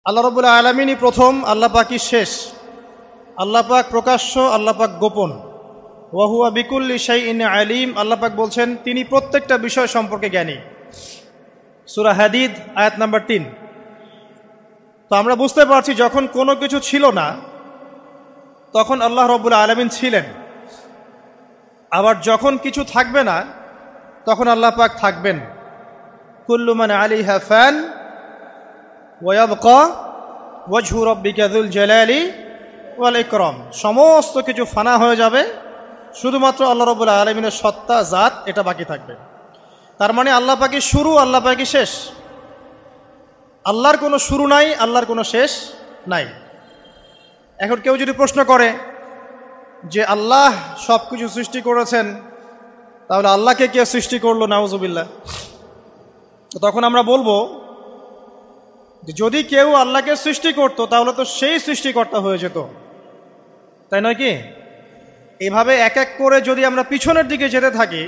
আল্লাহ রাব্বুল আলামিনই প্রথম, আল্লাহ পাকই শেষ। আল্লাহ পাক প্রকাশ্য, আল্লাহ পাক গোপন। ওয়া হুয়া বিকুল্লি শাইইন আলিম। আল্লাহ পাক বলছেন তিনি প্রত্যেকটা বিষয় সম্পর্কে জ্ঞানী। সূরা হাদিদ আয়াত নাম্বার 3। তো আমরা বুঝতে পারছি যখন কোনো কিছু ছিল না তখন আল্লাহ রাব্বুল আলামিন ছিলেন, আবার যখন কিছু থাকবে না তখন আল্লাহ পাক থাকবেন। কুল্লু মান আলাইহা ফান ওয়া ইয়াবকা ওয়াজহু রাব্বিকা যুল জালালি ওয়াল ইকরাম। সমস্ত কিছু ফানা হয়ে যাবে, শুধুমাত্র আল্লাহ রাব্বুল আলামিনের সত্তা, জাত এটা বাকি থাকবে। তার মানে আল্লাহ পাকই শুরু, আল্লাহ পাকই শেষ। আল্লাহর কোনো শুরু নাই, আল্লাহর কোনো শেষ নাই। এখন কেউ যদি প্রশ্ন করে যে আল্লাহ সব কিছু সৃষ্টি করেছেন, তাহলে আল্লাহকে কে সৃষ্টি করলো? নাউজুবিল্লাহ। তো তখন আমরা বলবো যে যদি কেউ আল্লাহকে সৃষ্টি করত তাহলে তো সেই সৃষ্টিকর্তা হয়ে যেত, তাই নয় কি? এভাবে এক এক করে যদি আমরা পিছনের দিকে যেতে থাকি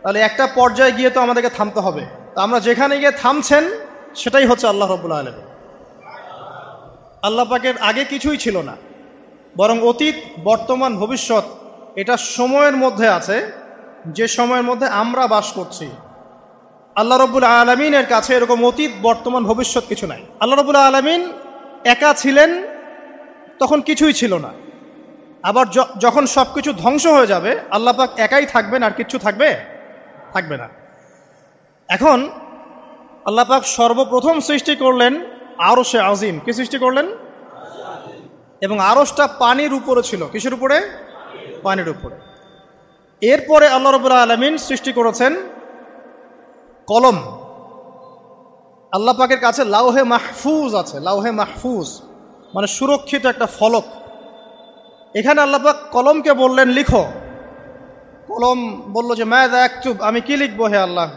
তাহলে একটা পর্যায়ে গিয়ে তো আমাদেরকে থামতে হবে। তো আমরা যেখানে গিয়ে থামছেন সেটাই হচ্ছে আল্লাহ রাব্বুল আলামিন। আল্লাহ পাকের আগে কিছুই ছিল না, বরং অতীত, বর্তমান, ভবিষ্যৎ এটা সময়ের মধ্যে আছে, যে সময়ের মধ্যে আমরা বাস করছি। আল্লাহ রাব্বুল আলামিনের কাছে এরকম অতীত, বর্তমান, ভবিষ্যৎ কিছু নাই। আল্লাহ রাব্বুল আলামিন একা ছিলেন, তখন কিছুই ছিল না। আবার যখন সব কিছু ধ্বংস হয়ে যাবে আল্লাহ পাক একাই থাকবেন, আর কিচ্ছু থাকবে না। এখন আল্লাহ পাক সর্বপ্রথম সৃষ্টি করলেন আরশে আজিম। কি সৃষ্টি করলেন? এবং আরশটা পানির উপরে ছিল। কিসের উপরে? পানির উপরে। এরপরে আল্লাহ রাব্বুল আলামিন সৃষ্টি করেছেন কলম। আল্লাহ পাকের কাছে লাউহে মাহফুজ আছে। লাউহে মাহফুজ মানে সুরক্ষিত একটা ফলক। এখানে আল্লাহ পাক কলমকে বললেন লিখো। কলম বলল যে মাযা আকতুব, আমি কি লিখবো হে আল্লাহ?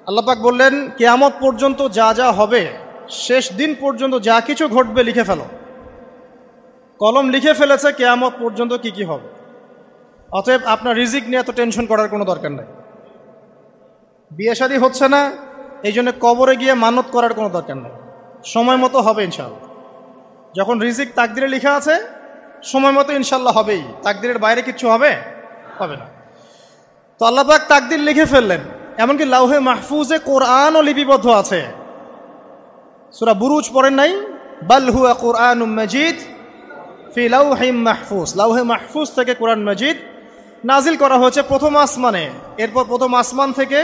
আল্লাহ পাক বললেন কিয়ামত পর্যন্ত যা যা হবে, শেষ দিন পর্যন্ত যা কিছু ঘটবে লিখে ফেলো। কলম লিখে ফেলেছে কিয়ামত পর্যন্ত কি কি হবে। অতএব আপনার রিজিক নিয়ে এত টেনশন করার কোনো দরকার নেই। বিয়ে শাদী হচ্ছে না, এই জন্য কবরে গিয়ে মানত করার কোনো দরকার নেই। সময় মতো হবে ইনশাআল্লাহ। যখন রিজিক তাকদিরে লেখা আছে সময় মতো ইনশাআল্লাহ হবেই। তাকদিরের বাইরে কিচ্ছু হবে না। তো আল্লাহ পাক তাকদির লিখে ফেললেন। এমনকি লাউহে মাহফুজে কোরআনও লিপিবদ্ধ আছে। সূরা বুরুজ পড়েন নাই? বাল হুয়া কুরআনুম মাজিদ ফি লাউহিম মাহফুজ। লাউহে মাহফুজ থেকে কোরআন মাজিদ নাজিল করা হয়েছে প্রথম আসমানে। এরপর প্রথম আসমান থেকে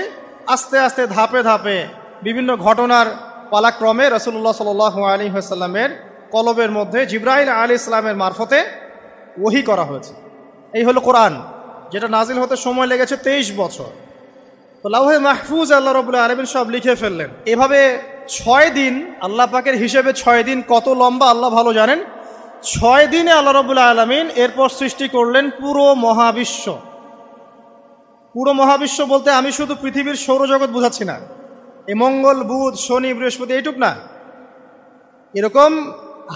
আস্তে আস্তে ধাপে ধাপে বিভিন্ন ঘটনার পালাক্রমে রাসূলুল্লাহ সাল্লাল্লাহু আলাইহি ওয়াসাল্লামের কলবের মধ্যে জিবরাইল আলাইহিস সালামের মারফতে ওহী করা হয়েছে। এই হলো কোরআন, যেটা নাজিল হতে সময় লেগেছে 23 বছর। তো লাউহে মাহফুজ আল্লাহ রাব্বুল আলামিন সব লিখে ফেললেন। এভাবে 6 দিন, আল্লাহ পাকের হিসেবে 6 দিন কত লম্বা আল্লাহ ভালো জানেন। 6 দিনে আল্লাহ রাব্বুল আলামিন এরপর সৃষ্টি করলেন পুরো মহাবিশ্ব। পুরো মহাবিশ্ব বলতে আমি শুধু পৃথিবীর সৌরজগৎ বোঝাচ্ছি না। এই মঙ্গল, বুধ, শনি, বৃহস্পতি এইটুক না, এরকম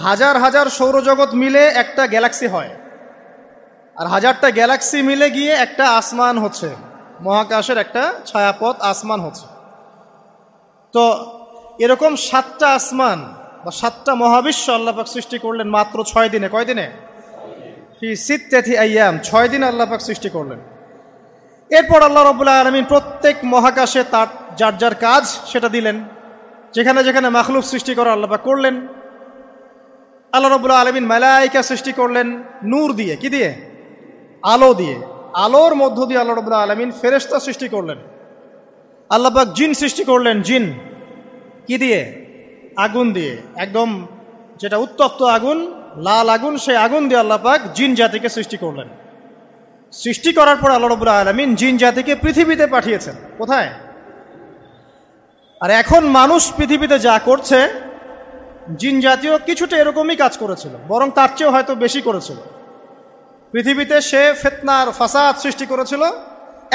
হাজার হাজার সৌরজগৎ মিলে একটা গ্যালাক্সি হয়, আর হাজারটা গ্যালাক্সি মিলে গিয়ে একটা আসমান হচ্ছে, মহাকাশের একটা ছায়াপথ আসমান হচ্ছে। তো এরকম 7টা আসমান বা 7টা মহাবিশ্ব আল্লাহ পাক সৃষ্টি করলেন মাত্র 6 দিনে। কয় দিনে? ফি সিত্তাতি আইয়াম। 6 দিনে আল্লাহ পাক সৃষ্টি করলেন। এরপর আল্লাহ রাব্বুল আলামিন প্রত্যেক মহাকাশে তার যার যার কাজ সেটা দিলেন। যেখানে যেখানে মাখলুক সৃষ্টি করা আল্লাহ পাক করলেন। আল্লাহ রাব্বুল আলামিন মালায়েকা সৃষ্টি করলেন নূর দিয়ে। কি দিয়ে? আলো দিয়ে। আলোর মধ্য দিয়ে আল্লাহ রাব্বুল আলামিন ফেরেশতা সৃষ্টি করলেন। আল্লাহ পাক জিন সৃষ্টি করলেন। জিন কি দিয়ে? আগুন দিয়ে। একদম যেটা উত্তপ্ত আগুন, লাল আগুন, সেই আগুন দিয়ে আল্লাহ পাক জিন জাতিকে সৃষ্টি করলেন। সৃষ্টি করার পর আল্লাহ রাব্বুল আলামিন জিন জাতিকে পৃথিবীতে পাঠিয়েছেন। কোথায়? আর এখন মানুষ পৃথিবীতে যা করছে, জিন জাতীয় কিছুটা এরকমই কাজ করেছিল, বরং তার চেয়েও হয়তো বেশি করেছিল। পৃথিবীতে সে ফিতনার ফাসাদ সৃষ্টি করেছিল।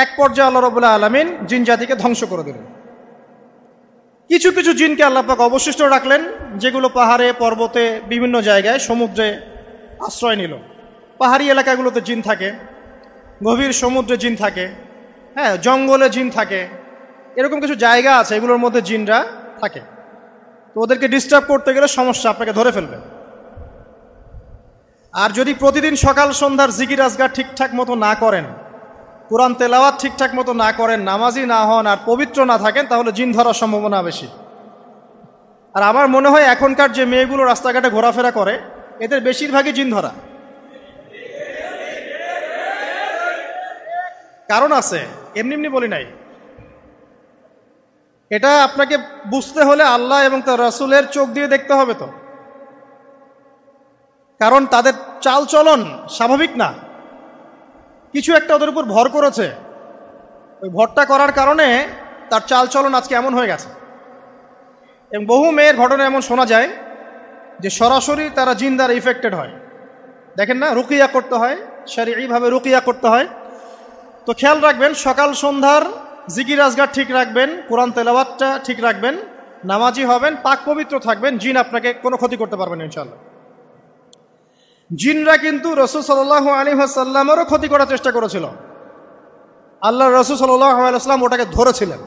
এক পর্যায়ে আল্লাহ রাব্বুল আলামিন জিন জাতিকে ধ্বংস করে দিলেন। কিছু কিছু জিনকে আল্লাহ পাক অবশিষ্ট রাখলেন, যেগুলো পাহাড়ে, পর্বতে, বিভিন্ন জায়গায়, সমুদ্রে আশ্রয় নিল। পাহাড়ি এলাকাগুলোতে জিন থাকে, গভীর সমুদ্রে জিন থাকে, হ্যাঁ, জঙ্গলে জিন থাকে। এরকম কিছু জায়গা আছে, এগুলোর মধ্যে জিনরা থাকে। তো ওদেরকে ডিস্টার্ব করতে গেলে সমস্যা, আপনাকে ধরে ফেলবে। আর যদি প্রতিদিন সকাল সন্ধ্যার জিকির আজগার ঠিকঠাক মতো না করেন, কোরআন তেলাওয়াত ঠিকঠাক মতো না করেন, নামাজি না হন আর পবিত্র না থাকেন, তাহলে জিন ধরার সম্ভাবনা বেশি। আর আমার মনে হয় এখনকার যে মেয়েগুলো রাস্তাঘাটে ঘোরাফেরা করে, এদের বেশিরভাগই জিন ধরা। কারণ আছে, এমনি এমনি বলি নাই। এটা আপনাকে বুঝতে হলে আল্লাহ এবং তার রাসূলের চোখ দিয়ে দেখতে হবে তো। কারণ তাদের চাল চলন স্বাভাবিক না, কিছু একটা ওদের উপর ভর করেছে। ওই ভরটা করার কারণে তার চাল চলন আজকে এমন হয়ে গেছে। এবং বহু মেয়ের ঘটনা এমন শোনা যায় যে সরাসরি তারা জিন দ্বারা ইফেক্টেড হয়। দেখেন না, রুকিয়া করতে হয়, শরীয়ীভাবে রুকিয়া করতে হয়। তো খেয়াল রাখবেন, সকাল সন্ধ্যার জিকির আজগার ঠিক রাখবেন, কোরআন তেলাওয়াতটা ঠিক রাখবেন, নামাজি হবেন, পাক পবিত্র থাকবেন, জিন আপনাকে কোনো ক্ষতি করতে পারবেন না ইনশাআল্লাহ। জিনরা কিন্তু রাসূল সাল্লাল্লাহু আলাইহি ওয়াসাল্লামেরও ক্ষতি করার চেষ্টা করেছিল। আল্লাহ রাসূল সাল্লাল্লাহু আলাইহি ওয়াসাল্লাম ওটাকে ধরেছিলেন,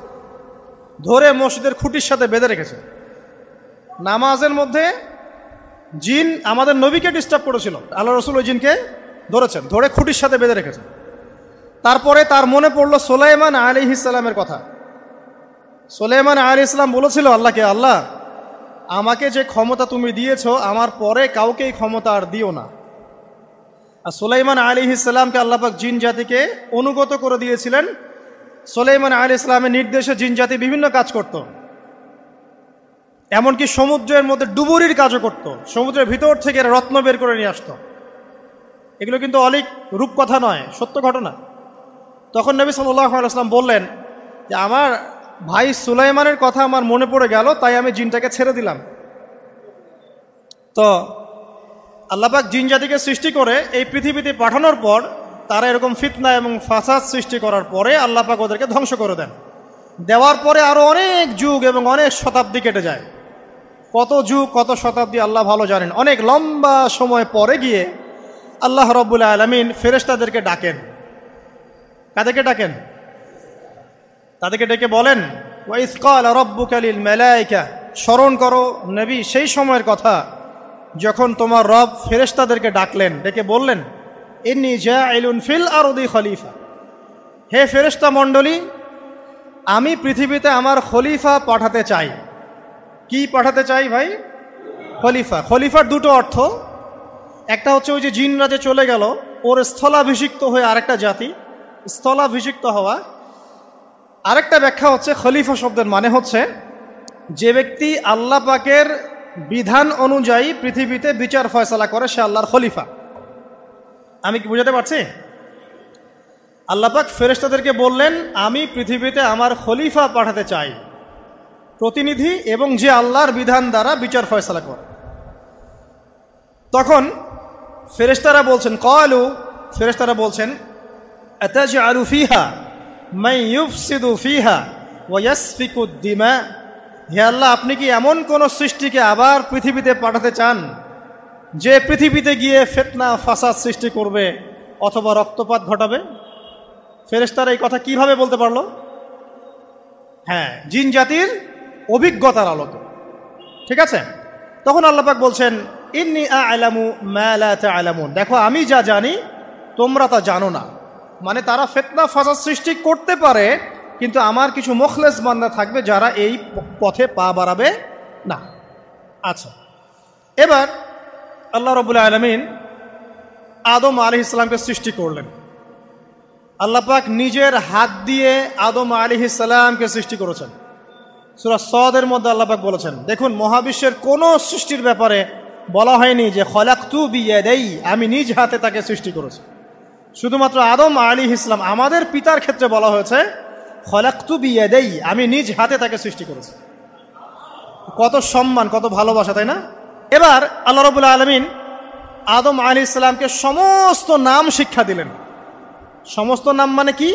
ধরে মসজিদের খুঁটির সাথে বেঁধে রেখেছে। নামাজের মধ্যে জিন আমাদের নবীকে ডিস্টার্ব করেছিল, আল্লাহ রাসূল ওই জিনকে ধরেছেন, ধরে খুঁটির সাথে বেঁধে রেখেছেন। তারপরে তার মনে পড়লো সুলাইমান আলাইহিস সালামের কথা। সুলাইমান আলাইহিস সালাম বলেছিল আল্লাহকে, আল্লাহ আমাকে যে ক্ষমতা তুমি দিয়েছো, আমার পরে কাউকে এই ক্ষমতা আর দিও না। আর সুলাইমান আলাইহিস সালামকে আল্লাহ পাক জিন জাতিকে অনুগত করে দিয়েছিলেন। সুলাইমান আলাইহিস সালামের নির্দেশে জিন জাতি বিভিন্ন কাজ করত, এমনকি সমুদ্রের মধ্যে ডুবুরির কাজও করত, সমুদ্রের ভিতর থেকে রত্ন বের করে নিয়ে আসতো। এগুলো কিন্তু অলিক রূপকথা নয়, সত্য ঘটনা। তখন নবী সাল্লাল্লাহু আলাইহি ওয়াসাল্লাম বললেন যে আমার ভাই সুলাইমানের কথা আমার মনে পড়ে গেল, তাই আমি জিনটাকে ছেড়ে দিলাম। তো আল্লাহ পাক জিন জাতিকে সৃষ্টি করে এই পৃথিবীতে পাঠানোর পর তারা এরকম ফিতনা এবং ফাসাদ সৃষ্টি করার পরে আল্লাহ পাক ওদেরকে ধ্বংস করে দেন। দেওয়ার পরে আরো অনেক যুগ এবং অনেক শতাব্দী কেটে যায়। কত যুগ কত শতাব্দী আল্লাহ ভালো জানেন। অনেক লম্বা সময় পরে গিয়ে আল্লাহ রাব্বুল আলামিন ফেরেশতাদেরকে ডাকেন। কাদেরকে ডাকেন? তাদেরকে ডেকে বলেন, ওয়া ইয ক্বালা রাব্বুকা লিল মালায়েকা, স্মরণ করো নবী সেই সময়ের কথা যখন তোমার রব ফেরেশতাদেরকে ডাকলেন, ডেকে বললেন, ইন্নী জাইলুন ফিল আরদি খলিফা, হে ফেরেশতা মণ্ডলী, আমি পৃথিবীতে আমার খলিফা পাঠাতে চাই। কি পাঠাতে চাই ভাই? খলিফা। খলিফার দুটো অর্থ, একটা হচ্ছে ওই যে জিনরা যে চলে গেল, ওর স্থলাভিষিক্ত হয়ে আরেকটা জাতি, স্থলাভিষিক্ত হওয়া। আরেকটা ব্যাখ্যা হচ্ছে খলিফা শব্দের মানে হচ্ছে যে ব্যক্তি আল্লাহ পাকের বিধান অনুযায়ী পৃথিবীতে বিচার ফয়সালা করে, সে আল্লাহর খলিফা। আমি কি বুঝাতে পারছি? আল্লাহ পাক ফেরেশতাদেরকে বললেন, আমি পৃথিবীতে আমার খলিফা পাঠাতে চাই, প্রতিনিধি, এবং যে আল্লাহর বিধান দ্বারা বিচার ফয়সালা করে। তখন ফেরেশতারা বলছেন, ক্বালু, ফেরেশতারা বলছেন, আতাজআলু ফিহা মান ইউফসিদু ফিহা ওয়া ইয়াসফিকুদ দিমা, হে আল্লাহ, আপনি কি এমন কোন সৃষ্টিকে আবার পৃথিবীতে পাঠাতে চান যে পৃথিবীতে গিয়ে ফিতনা ফাসাদ সৃষ্টি করবে অথবা রক্তপাত ঘটাবে? ফেরেশতারা এই কথা কিভাবে বলতে পারলো? হ্যাঁ, জিন জাতির অভিজ্ঞতার আলোকে। ঠিক আছে? তখন আল্লাহ পাক বলছেন, ইন্নী আ'লামু মা লা তা'লামুন, দেখো আমি যা জানি তোমরা তা জানো না। মানে তারা ফিতনা ফাসাদ সৃষ্টি করতে পারে, কিন্তু আমার কিছু মুখলেস বান্দা থাকবে যারা এই পথে পা বাড়াবে না। আচ্ছা, এবার আল্লাহ রাব্বুল আলামিন আদম আলাইহিস সালামকে সৃষ্টি করলেন। আল্লাহ পাক নিজের হাত দিয়ে আদম আলাইহিস সালামকে সৃষ্টি করেছেন। সূরা সদের মধ্যে আল্লাহ পাক বলেছেন, দেখুন মহাবিশ্বের কোন সৃষ্টির ব্যাপারে বলা হয়নি যে খলাকতু বিয়াদাই, আমি নিজ হাতে তাকে সৃষ্টি করেছি। শুধুমাত্র আদম আলাইহিস সালাম, আমাদের পিতার ক্ষেত্রে বলা হয়েছে খলাকতু বিয়াদাই, আমি নিজ হাতে তাকে সৃষ্টি করেছি। কত সম্মান, কত ভালোবাসা, তাই না? এবার আল্লাহ রাব্বুল আলামিন আদম আলাইহিস সালামকে সমস্ত নাম শিক্ষা দিলেন। সমস্ত নাম মানে কি?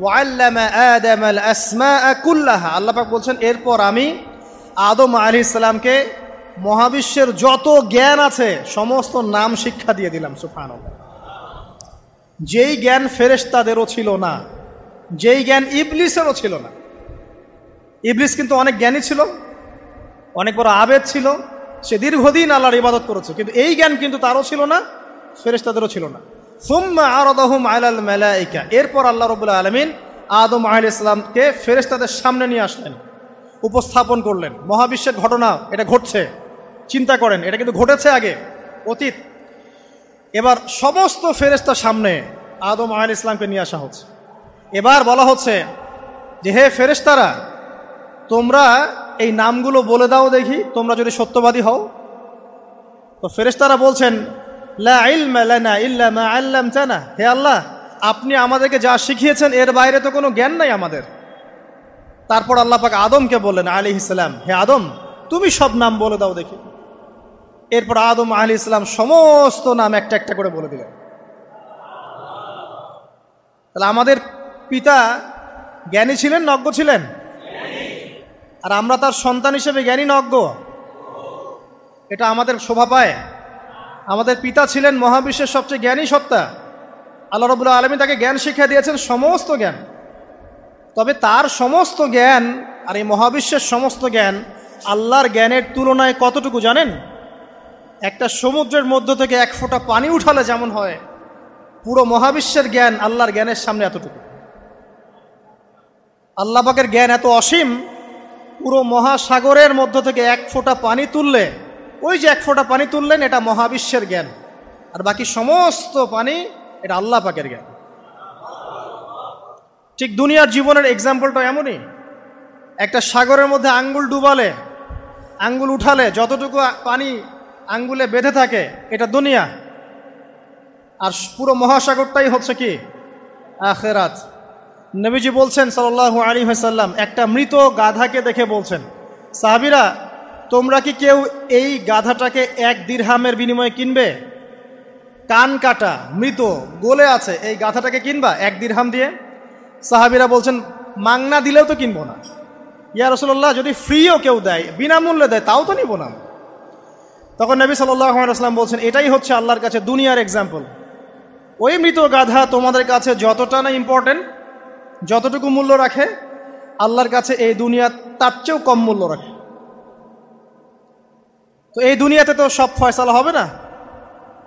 ওয়াল্লামা আদামাল আসমাআ কুল্লাহা, আল্লাহ পাক বলছেন এরপর আমি আদম আলাইহিস সালামকে মহাবিশ্বের যত জ্ঞান আছে সমস্ত নাম শিক্ষা দিয়ে দিলাম। সুবহানাল্লাহ। যেই জ্ঞান ফেরেশতাদেরও ছিল না, যেই জ্ঞান ইবলিসেরও ছিল না। ইবলিস কিন্তু অনেক জ্ঞানী ছিল, অনেক বড় আবেদ ছিল, সে দীর্ঘদিন আল্লাহর ইবাদত করেছে, কিন্তু এই জ্ঞান কিন্তু তারও ছিল না, ফেরেশতাদেরও ছিল না। সুম্মা আরাদাহুম আলাল মালাইকা, এরপর আল্লাহ রাব্বুল আলামিন আদম আলাইহিস সালামকে ফেরেশতাদের সামনে নিয়ে আসলেন, উপস্থাপন করলেন। মহাবিশ্বের ঘটনা, এটা ঘটছে, চিন্তা করেন, এটা কিন্তু ঘটেছে আগে, অতীত। এবার সমস্ত ফেরেশতার সামনে আদম আলাইহিস সালামকে নিয়ে আসা হচ্ছে। এবার বলা হচ্ছে যে, হে ফেরেশতারা, তোমরা এই নামগুলো বলে দাও দেখি, তোমরা যদি সত্যবাদী হও। তো ফেরেশতারা বলছেন, লা ইলমা লানা ইল্লা মা আল্লামতানা, হে আল্লাহ, আপনি আমাদেরকে যা শিখিয়েছেন এর বাইরে তো কোনো জ্ঞান নাই আমাদের। তারপর আল্লাহ পাক আদমকে বললেন আলাইহিস সালাম, হে আদম, তুমি সব নাম বলে দাও দেখি। এরপর আদম আলাইহিস সালাম সমস্ত নাম একটা একটা করে বলে দিলেন। তাহলে আমাদের পিতা জ্ঞানী ছিলেন, নজ্ঞ ছিলেন? আর আমরা তার সন্তান হিসেবে জ্ঞানী না অজ্ঞ? এটা আমাদের শোভা পায়। আমাদের পিতা ছিলেন মহাবিশ্বের সবচেয়ে জ্ঞানী সত্তা। আল্লাহ রাব্বুল আলামিন তাকে জ্ঞান শিক্ষা দিয়েছেন, সমস্ত জ্ঞান। তবে তার সমস্ত জ্ঞান আর এই মহাবিশ্বের সমস্ত জ্ঞান আল্লাহর জ্ঞানের তুলনায় কতটুকু জানেন? একটা সমুদ্রের মধ্য থেকে এক ফোঁটা পানি উঠালে যেমন হয়, পুরো মহাবিশ্বের জ্ঞান আল্লাহর জ্ঞানের সামনে এতটুকু। আল্লাহ পাকের জ্ঞান এত অসীম, পুরো মহাসাগরের মধ্য থেকে এক ফোঁটা পানি তুললে, ওই যে এক ফোঁটা পানি তুললেন, এটা মহাবিশ্বের জ্ঞান। আর বাকি সমস্ত পানি এটা আল্লাহ পাকের জ্ঞান। ঠিক দুনিয়ার জীবনের এক্সাম্পলটা এমনই। একটা সাগরের মধ্যে আঙ্গুল ডুবালে, আঙ্গুল উঠালে যতটুকু পানি আঙ্গুলে বেঁধে থাকে, এটা দুনিয়া। আর পুরো মহাসাগরটাই হচ্ছে কি? আখিরাত। নবীজি বলছেন সাল্লাল্লাহু আলাইহি ওয়াসাল্লাম, একটা মৃত গাধাকে দেখে বলছেন, সাহাবীরা, তোমরা কি কেউ এই গাধাটাকে 1 দিরহামের বিনিময়ে কিনবে? কান কাটা, মৃত, গলে আছে, এই গাধাটাকে কিনবা 1 দিরহাম দিয়ে? সাহাবীরা বলছেন, মাংনা দিলেও তো কিনবো না। ইয়া রাসূলুল্লাহ, যদি ফ্রিও কেউ দেয়, বিনামূল্যে দেয়, তাও তো নিব না। তখন নবী সাল্লাল্লাহু আলাইহি ওয়াসাল্লাম বলছেন, এটাই হচ্ছে আল্লাহর কাছে দুনিয়ার এক্সাম্পল। ওই মৃত গাধা তোমাদের কাছে যতটা না ইম্পর্টেন্ট, যতটুকু মূল্য রাখে, আল্লাহর কাছে এই দুনিয়া তার চেয়েও কম মূল্য রাখে। তো এই দুনিয়াতে তো সব ফয়সালা হবে না।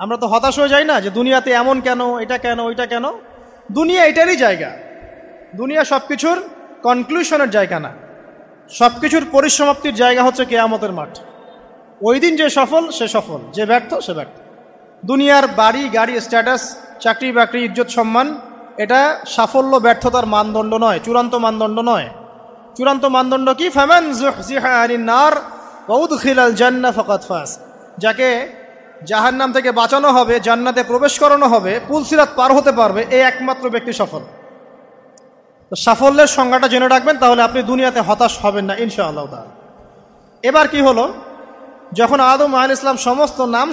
আমরা তো হতাশ হয়ে যাই না যে দুনিয়াতে এমন কেন, এটা কেন, ওইটা কেন। দুনিয়া এটারই জায়গা। দুনিয়া সব কিছুর কনক্লুশনের জায়গা না, সব কিছুর পরিসমাপ্তির জায়গা হচ্ছে কিয়ামতের মাঠ। ওই দিন যে সফল সে সফল, যে ব্যর্থ সে ব্যর্থ। দুনিয়ার বাড়ি গাড়ি, স্ট্যাটাস, চাকরি বাকরি, ইজ্জত সম্মান, এটা সাফল্য ব্যর্থতার মানদণ্ড নয়, চূড়ান্ত মানদণ্ড নয়। চূড়ান্ত মানদণ্ড কি? ফামান যুহজিহা আনিন নার ওয়া উদখিলাল জান্নাহ ফাকাদ ফাজ। যাকে জাহান্নাম থেকে বাঁচানো হবে, জান্নাতে প্রবেশ করানো হবে, পুলসিরাত পার হতে পারবে, এই একমাত্র ব্যক্তি সফল। তো সাফল্যের সংজ্ঞাটা জেনে রাখবেন, তাহলে আপনি দুনিয়াতে হতাশ হবেন না ইনশাআল্লাহ তাআলা। এবার কি হলো, যখন আদম আলাইহিস সালাম সমস্ত নাম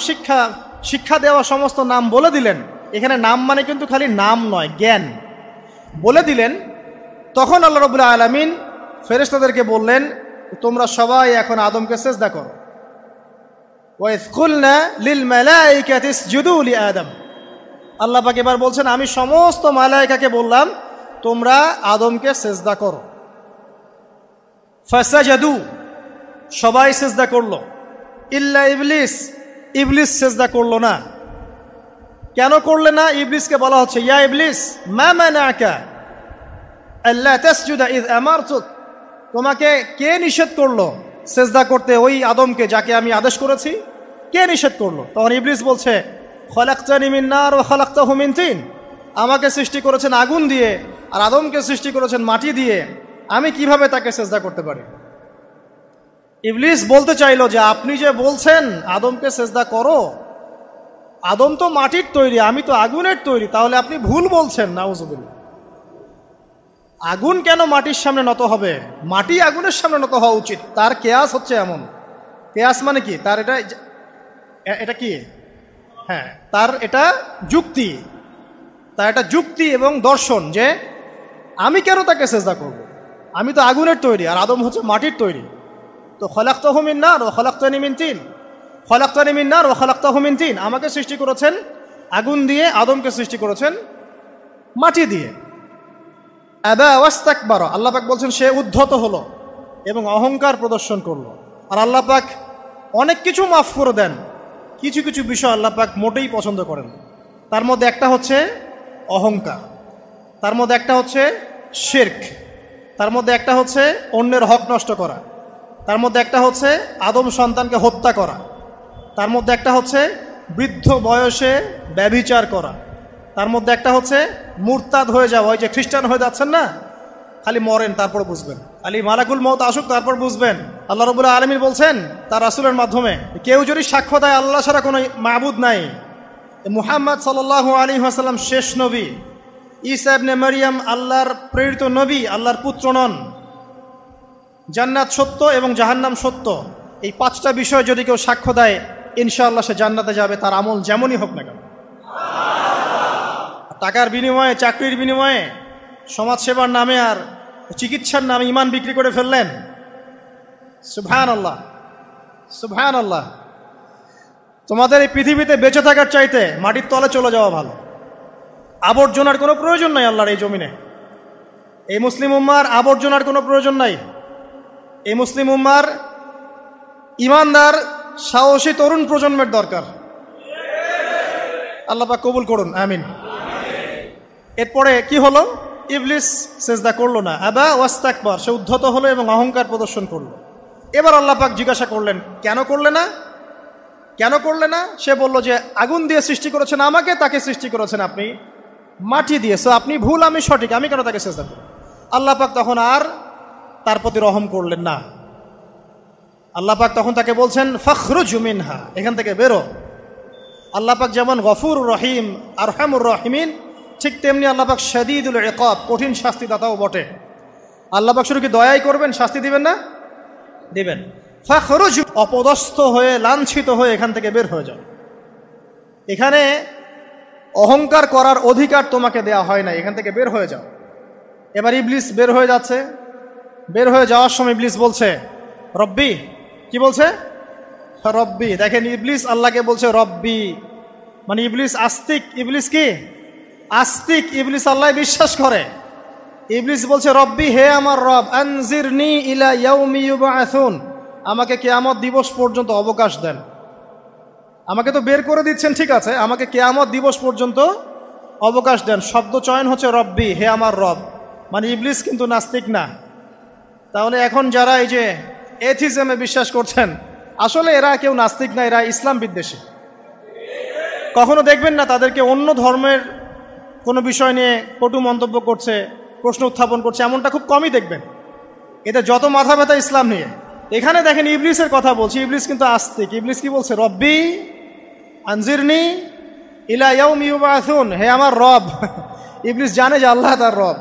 শিক্ষা দেওয়া সমস্ত নাম বলে দিলেন, এখানে নাম মানে কিন্তু খালি নাম নয়, জ্ঞান বলে দিলেন, তখন আল্লাহ রাব্বুল আলামিন ফেরেশতাদেরকে বললেন, তোমরা সবাই এখন আদমকে সিজদা করো। ওয়া ইয কুলনা লিল মালাইকাতি ইসজুদু লি আদম। আল্লাহ পাক এবার বলছেন, আমি সমস্ত মালায়েকাকে বললাম তোমরা আদমকে সিজদা করো। ফাসাজাদু, সবাই সিজদা করলো, ইল্লা ইবলিস, ইবলিস সিজদা করলো না। কেন করলে না? ইবলিসকে বলা হচ্ছে, ইয়া ইবলিস মা মানাকা আল্লা তাসজুদা ইয আমারতুক, তোমাকে কে নিষেধ করলো সিজদা করতে ওই আদমকে যাকে আমি আদেশ করেছি? কে নিষেধ করলো? তখন ইবলিস বলছে, খলাকতানি মিন নার ওয়া খলাকতাহু মিন তিন, আমাকে সৃষ্টি করেছেন আগুন দিয়ে আর আদমকে সৃষ্টি করেছেন মাটি দিয়ে, আমি কিভাবে তাকে সিজদা করতে পারি? ইবলিস বলতে চাইলো যে আপনি যে বলছেন আদমকে সিজদা করো, আদম তো মাটির তৈরি, আমি তো আগুনের তৈরি, তাহলে আপনি ভুল বলছেন। নাউজুবিল্লাহ। আগুন কেন মাটির সামনে নত হবে? মাটি আগুনের সামনে নত হওয়া উচিত। তার কেয়াস হচ্ছে এমন। কেয়াস মানে কি? তার এটা কি? হ্যাঁ, তার এটা যুক্তি, তার এটা যুক্তি এবং দর্শন যে আমি কেন তাকে সিজদা করব? আমি তো আগুনের তৈরি আর আদম হচ্ছে মাটির তৈরি। তো খলাকতাহু মিন নার ওয়া খলাকতানি মিন তিন, খলাকতানি মিন নার ওয়া খলাকতাহু মিন তিন, আমাকে সৃষ্টি করেছেন আগুন দিয়ে, আদমকে সৃষ্টি করেছেন মাটি দিয়ে। আবা ওয়াস্তাকবারা, আল্লাহ পাক বলছেন সে উদ্ধত হলো এবং অহংকার প্রদর্শন করলো। আর আল্লাহ পাক অনেক কিছু মাফ করে দেন, কিছু কিছু বিষয় আল্লাহ পাক মোটেই পছন্দ করেন। তার মধ্যে একটা হচ্ছে অহংকার, তার মধ্যে একটা হচ্ছে শিরক, তার মধ্যে একটা হচ্ছে অন্যের হক নষ্ট করা, তার মধ্যে একটা হচ্ছে আদম সন্তানকে হত্যা করা, তার মধ্যে একটা হচ্ছে বৃদ্ধ বয়সে ব্যভিচার করা, তার মধ্যে একটা হচ্ছে মুরতাদ হয়ে যাওয়া। ওই যে খ্রিস্টান হয়ে যাচ্ছেন না, খালি মরেন তারপর বুঝবেন, খালি মালাকুল মউত আসুক তারপর বুঝবেন। আল্লাহ রাব্বুল আলামিন বলছেন তার রাসূলের মাধ্যমে, কেউ যদি সাক্ষ্য দেয় আল্লাহ ছাড়া কোনো মাবুদ নাই, মুহাম্মদ সাল্লাল্লাহু আলাইহি ওয়াসাল্লাম শেষ নবী, ঈসা ইবনে মারইয়াম আল্লাহর প্রেরিত নবী, আল্লাহর পুত্র নন, জান্নাত সত্য এবং জাহান্নাম সত্য, এই পাঁচটা বিষয় যদি কেউ সাক্ষ্য দেয় ইনশাআল্লাহ সে জান্নাতে যাবে, তার আমল যেমনই হোক না কেন। টাকার বিনিময়ে, চাকরির বিনিময়ে, সমাজসেবার নামে আর চিকিৎসার নামে ঈমান বিক্রি করে ফেললেন, সুবহানাল্লাহ সুবহানাল্লাহ। তোমাদের এই পৃথিবীতে বেঁচে থাকার চাইতে মাটির তলে চলে যাওয়া ভালো। আবর্জনার কোনো প্রয়োজন নাই আল্লাহর এই জমিনে। এই মুসলিম উম্মার আবর্জনার কোনো প্রয়োজন নাই। এই মুসলিম উম্মার ইমানদার সাহসী তরুণ প্রজন্মের দরকার। আল্লাহ পাক কবুল করুন, আমিন। এরপরে কি হলো? ইবলিস সেজদা করলো না, আবা ওয়াস্তাকবার, সে উদ্ধত হলো এবং অহংকার প্রদর্শন করলো। এবার আল্লাহ পাক জিজ্ঞাসা করলেন, কেন করলে না, কেন করলে না? সে বলল যে আগুন দিয়ে সৃষ্টি করেছেন আমাকে, তাকে সৃষ্টি করেছেন আপনি মাটি দিয়ে, সো আপনি ভুল আমি সঠিক, আমি কেন তাকে সেজদা করব? আল্লাহ পাক তখন আর তার প্রতি রহম করলেন না। আল্লাহ পাক তখন তাকে বলছেন ফখরুজ মিনহা, এখান থেকে বেরো। আল্লাহ পাক যেমন গফুর রহিম আরহামুর রহিমিন, ঠিক তেমনি আল্লাহ পাক শাদীদুল ইকাব, কঠিন শাস্তিদাতাও বটে। আল্লাহ পাক শুধু কি দয়াই করবেন, শাস্তি দিবেন না? দিবেন। ফখরুজ, অপদস্থ হয়ে লাঞ্ছিত হয়ে এখান থেকে বের হয়ে যাও। এখানে অহংকার করার অধিকার তোমাকে দেয়া হয় না, এখান থেকে বের হয়ে যাও। এবার ইবলিস বের হয়ে যাচ্ছে। বের হয়ে যাওয়ার সময় ইবলিস বলছে রব্বি, কি বলছে? রব্বি। দেখেন, ইবলিস আল্লাহকে বলছে রব্বি, মানে ইবলিস আস্তিক। ইবলিস কি আস্তিক? ইবলিস আল্লাহ বিশ্বাস করে। ইবলিস বলছে রব্বি, হে আমার রব, আনজিরনি ইলা ইয়াউমি ইউবআসুন, আমাকে কিয়ামত দিবস পর্যন্ত অবকাশ দেন। আমাকে তো বের করে দিচ্ছেন, ঠিক আছে, আমাকে কিয়ামত দিবস পর্যন্ত অবকাশ দেন। শব্দ চয়ন হচ্ছে রব্বি, হে আমার রব, মানে ইবলিস কিন্তু নাস্তিক না। তাহলে এখন যারা এই যে এথিজমে বিশ্বাস করছেন, আসলে এরা কেউ নাস্তিক না, এরা ইসলাম বিদ্বেষী। কখনো দেখবেন না তাদেরকে অন্য ধর্মের কোনো বিষয় নিয়ে কটু মন্তব্য করছে, প্রশ্ন উত্থাপন করছে, এমনটা খুব কমই দেখবেন। এতে যত মাথা ব্যথা ইসলাম নিয়ে। এখানে দেখেন ইবলিসের কথা বলছি, ইবলিস কিন্তু আস্তিক। ইবলিস কি বলছে? রব্বি আনজিরনি ইলা ইয়াউমি ইউবআসুন, হে আমার রব। ইবলিস জানে যে আল্লাহ তার রব।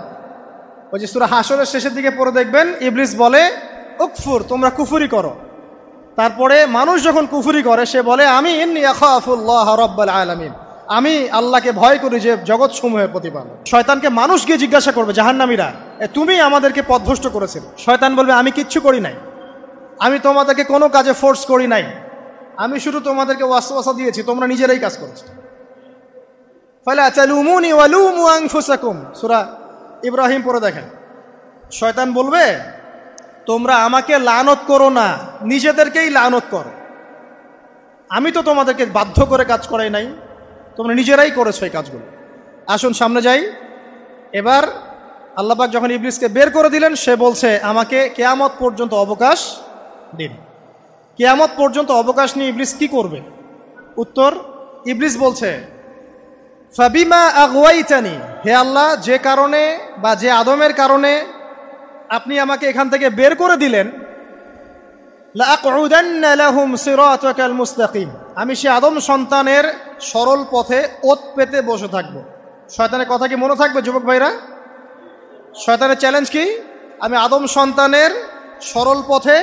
ওই যে সূরা হাশরের শেষের দিকে পড়ে দেখবেন ইবলিস বলে উকফুর, তোমরা কুফরি করো। তারপরে মানুষ যখন কুফরি করে সে বলে আমি ইন্নী আখাফুল্লাহ রাব্বাল আলামিন, আমি আল্লাহকে ভয় করি যে জগৎ সমূহের প্রতিপালক। শয়তানকে মানুষ গিয়ে জিজ্ঞাসা করবে, জাহান্নামীরা, তুমি আমাদেরকে পথভ্রষ্ট করেছিলে। শয়তান বলবে আমি কিচ্ছু করি নাই, আমি তোমাদেরকে কোনো কাজে ফোর্স করি নাই, আমি শুধু তোমাদেরকে ওয়াসওয়াসা দিয়েছি, তোমরা নিজেরাই কাজ করেছো। ফালা তালুমুনি ওয়ালুমু আনফুসাকুম, সূরা ইব্রাহিম পড়ে দেখেন। শয়তান বলবে তোমরা আমাকে লানত করো না, নিজেদেরকেই লানত করো, আমি তো তোমাদেরকে বাধ্য করে কাজ করাই নাই, তোমরা নিজেরাই করেছো এই কাজগুলো। আসুন সামনে যাই। এবার আল্লাহ পাক যখন ইবলিসকে বের করে দিলেন, সে বলছে আমাকে কিয়ামত পর্যন্ত অবকাশ দিন। কিয়ামত পর্যন্ত অবকাশ নিয়ে ইবলিস কি করবে? উত্তর, ইবলিস বলছে ফাবিমা আগওয়াইতানি, হে আল্লাহ, যে কারণে বা যে আদমের কারণে আপনি আমাকে এখান থেকে বের করে দিলেন, লাআকউদান্না লাহুম সিরাতাকাল মুস্তাকিম, আমি সে আদম সন্তানের সরল পথে ওত পেতে বসে থাকবো। শয়তানের কথা কি মনে থাকবে যুবক ভাইরা? শয়তানের চ্যালেঞ্জ কি? আমি আদম সন্তানের সরল পথে